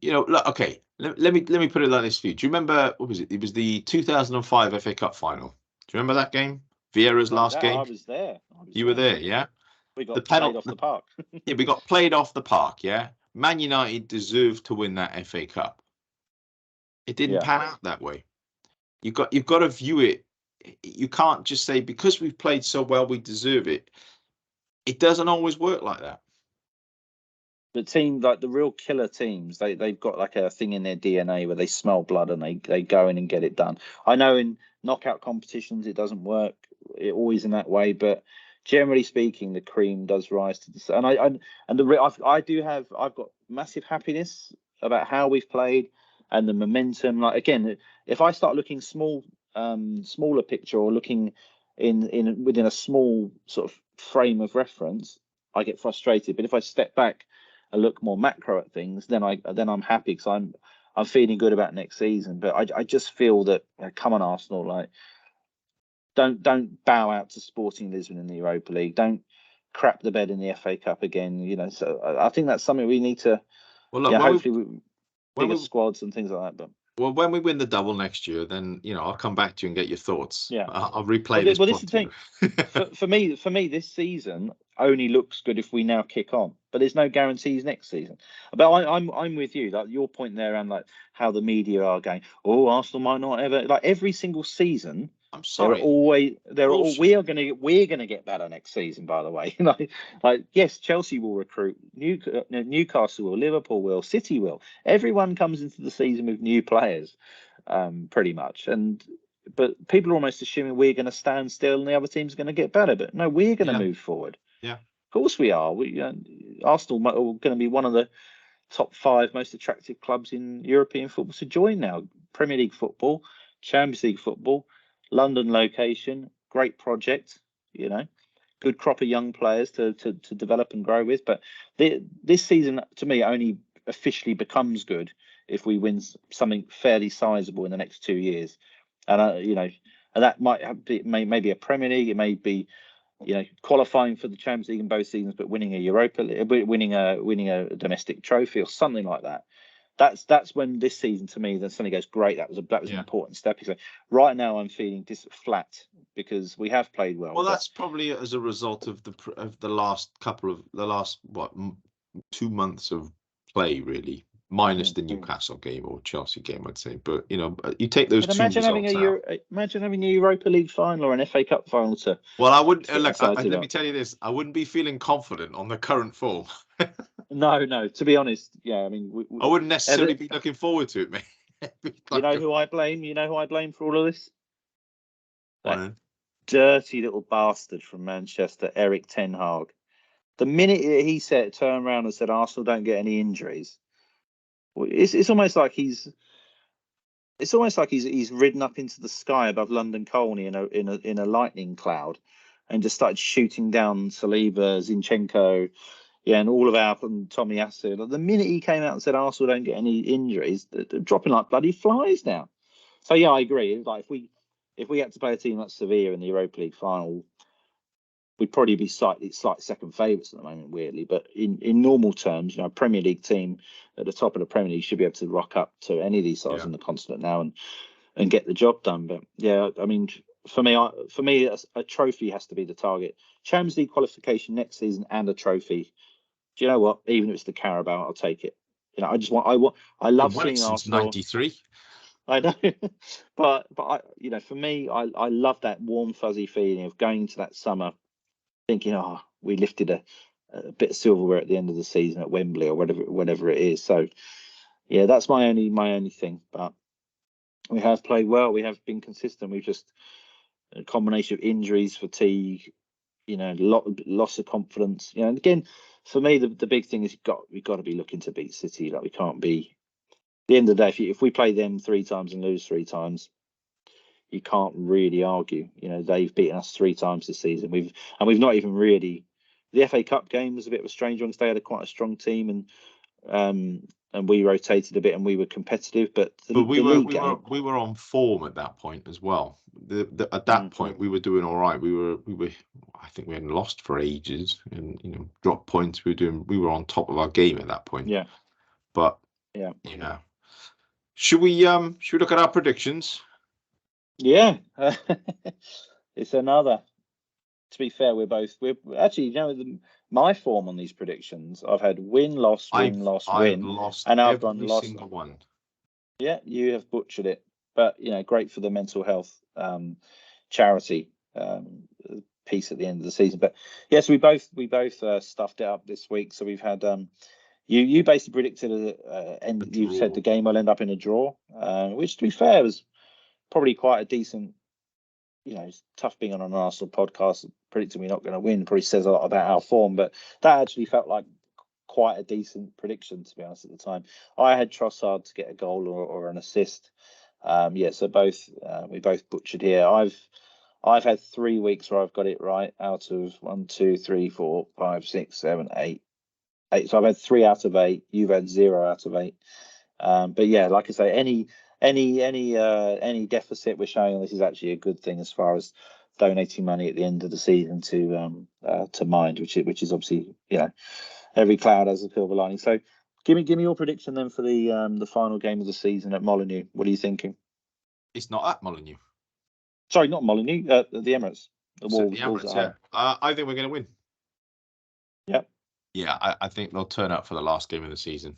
Look, okay. Let me put it like this for you. Do you remember what was it? It was the 2005 FA Cup final. Do you remember that game? Vieira's last game. I was there. You were there, yeah. We got played off the park. Yeah, we got played off the park. Yeah. Man United deserved to win that FA Cup. It didn't pan out that way. You've got to view it. You can't just say because we've played so well we deserve it. It doesn't always work like that. The team, like the real killer teams, they've got like a thing in their DNA where they smell blood and they go in and get it done. I know in knockout competitions it doesn't work always in that way, but generally speaking, the cream does rise to the. And I've got massive happiness about how we've played and the momentum. Like again, if I start looking smaller picture or looking within a small sort of frame of reference, I get frustrated. But if I step back and look more macro at things, then I'm happy because I'm feeling good about next season. But I just feel that come on Arsenal, like don't bow out to Sporting Lisbon in the Europa League. Don't crap the bed in the FA Cup again. So I think that's something we need to. Well, look, bigger squads and things like that. But well, when we win the double next year, then I'll come back to you and get your thoughts. Yeah, I'll replay this. Well, this is the thing. for me, this season only looks good if we now kick on. But there's no guarantees next season. But I'm with you. Like your point there, and like how the media are going. Oh, Arsenal might not ever. Like every single season. I'm sorry. We're gonna get better next season. By the way, like yes, Chelsea will recruit, Newcastle will, Liverpool will, City will. Everyone comes into the season with new players, pretty much. But people are almost assuming we're going to stand still and the other team's going to get better. But no, we're going to move forward. Yeah, of course we are. Arsenal are going to be one of the top 5 most attractive clubs in European football to join now. Premier League football, Champions League football. London location, great project, good crop of young players to develop and grow with. But this season, to me, only officially becomes good if we win something fairly sizable in the next 2 years. And and that maybe a Premier League, it may be qualifying for the Champions League in both seasons, but winning a Europa League, winning a domestic trophy or something like that. That's when this season, to me, then suddenly goes great. That was an important step. So right now, I'm feeling just flat because we have played well. Well, that's probably as a result of the last 2 months of play, really, minus the Newcastle game or Chelsea game, I'd say. But you take those two results out. Imagine having a Europa League final or an FA Cup final to. Well, I wouldn't. Let me tell you this: I wouldn't be feeling confident on the current form. No. To be honest, yeah. I mean, I wouldn't necessarily be looking forward to it, mate. You know who I blame? You know who I blame for all of this? That dirty little bastard from Manchester, Eric Ten Hag. The minute he turned around and said Arsenal don't get any injuries, it's almost like he's ridden up into the sky above London Colney in a lightning cloud, and just started shooting down Saliba, Zinchenko. Yeah, and all of our and Tommy Asu. The minute he came out and said Arsenal don't get any injuries, they're dropping like bloody flies now. So yeah, I agree. Like if we had to play a team like Sevilla in the Europa League final, we'd probably be slight second favourites at the moment, weirdly. But in normal terms, a Premier League team at the top of the Premier League should be able to rock up to any of these sides on the continent now and get the job done. But yeah, I mean, for me, a trophy has to be the target. Champions League qualification next season and a trophy. Do you know what? Even if it's the Carabao, I'll take it. I love seeing Arsenal. 93. I know, but for me, I love that warm fuzzy feeling of going into that summer, thinking, we lifted a bit of silverware at the end of the season at Wembley or whatever it is. So, yeah, that's my only thing. But we have played well. We have been consistent. We've just a combination of injuries, fatigue, loss of confidence. And again, for me, the big thing is we've got to be looking to beat City. Like we can't be. At the end of the day, if we play them 3 times and lose 3 times, you can't really argue. They've beaten us 3 times this season. We've not even really. The FA Cup game was a bit of a strange one because they had quite a strong team and we rotated a bit and we were competitive. But we were on form at that point as well. At that point we were doing all right. We were. I think we hadn't lost for ages and dropped points. We were on top of our game at that point. Yeah. But yeah. Should we look at our predictions? Yeah. It's another. To be fair, we're actually, my form on these predictions, I've had win, loss, win, loss, win. Lost and I've gone lost single one. Yeah, you have butchered it. But, great for the mental health charity piece at the end of the season. But yes, we both stuffed it up this week. So we've had you basically predicted and you said the game will end up in a draw, which, to be fair, was probably quite a decent. It's tough being on an Arsenal podcast predicting we're not going to win. Probably says a lot about our form, but that actually felt like quite a decent prediction, to be honest, at the time. I had Trossard to get a goal or an assist. So we both butchered here. I've had 3 weeks where I've got it right out of 1, 2, 3, 4, 5, 6, 7, 8. So I've had 3 out of 8. You've had 0 out of 8. But yeah, like I say, any deficit we're showing, this is actually a good thing as far as donating money at the end of the season to Mind, which is obviously every cloud has a silver lining. So Give me your prediction then for the final game of the season at Molineux. What are you thinking? It's not at Molineux. Sorry, not Molineux. The Emirates. The Wolves. The Emirates, yeah. I think we're going to win. Yep. Yeah, I think they'll turn up for the last game of the season.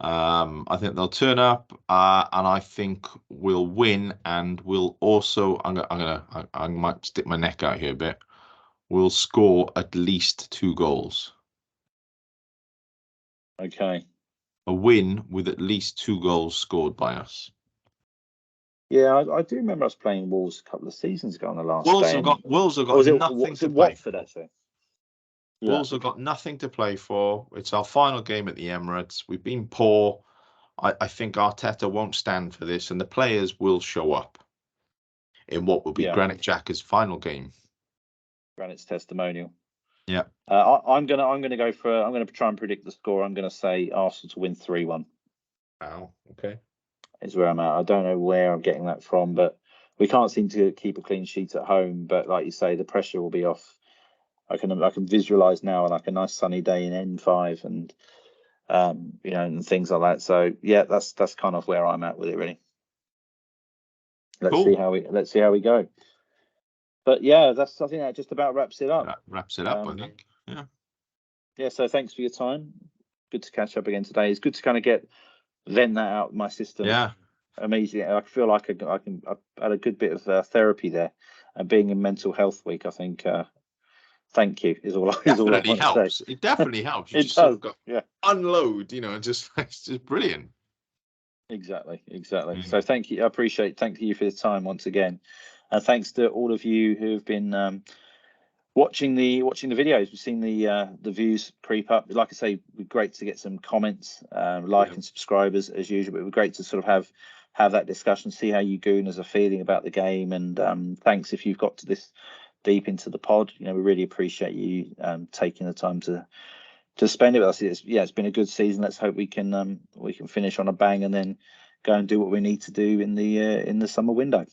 I think they'll turn up, and I think we'll win, and we'll also. I might stick my neck out here a bit. We'll score at least 2 goals. Okay. A win with at least 2 goals scored by us. Yeah, I do remember us playing Wolves a couple of seasons ago on the last Wolves day. Wolves have got nothing to play Watford, for. actually. Wolves have got nothing to play for. It's our final game at the Emirates. We've been poor. I think Arteta won't stand for this, and the players will show up in what will be Granit Xhaka's final game. Granit's testimonial. Yeah. I'm gonna go for. I'm gonna try and predict the score. I'm gonna say Arsenal to win 3-1. Wow. Okay. Is where I'm at. I don't know where I'm getting that from, but we can't seem to keep a clean sheet at home. But like you say, the pressure will be off. I can visualize now like a nice sunny day in N5 and and things like that. So yeah, that's kind of where I'm at with it really. Let's see how we go. But yeah, I think that just about wraps it up. That wraps it up, I think. Yeah. Yeah. So thanks for your time. Good to catch up again today. It's good to kind of vent that out of my system. Yeah. Amazing. I feel like I've had a good bit of therapy there, and being in Mental Health Week, I think. Thank you is all I want to say. It definitely helps. You it just does. Sort of got unload, it's just brilliant. Exactly. So thank you. Thank you for the time once again, and thanks to all of you who have been watching the videos. We've seen the views creep up. Like I say, it'd be great to get some comments, and subscribers as usual. But it would be great to sort of have that discussion, see how you Gooners are feeling about the game, and thanks if you've got to this deep into the pod. We really appreciate you taking the time to spend it with us. It's been a good season. Let's hope we can finish on a bang and then go and do what we need to do in the summer window.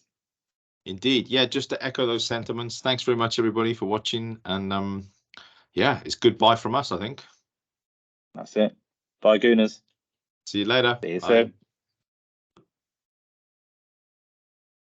Indeed. Yeah, just to echo those sentiments. Thanks very much everybody for watching, and it's goodbye from us, I think. That's it. Bye Gooners. See you later. See you soon.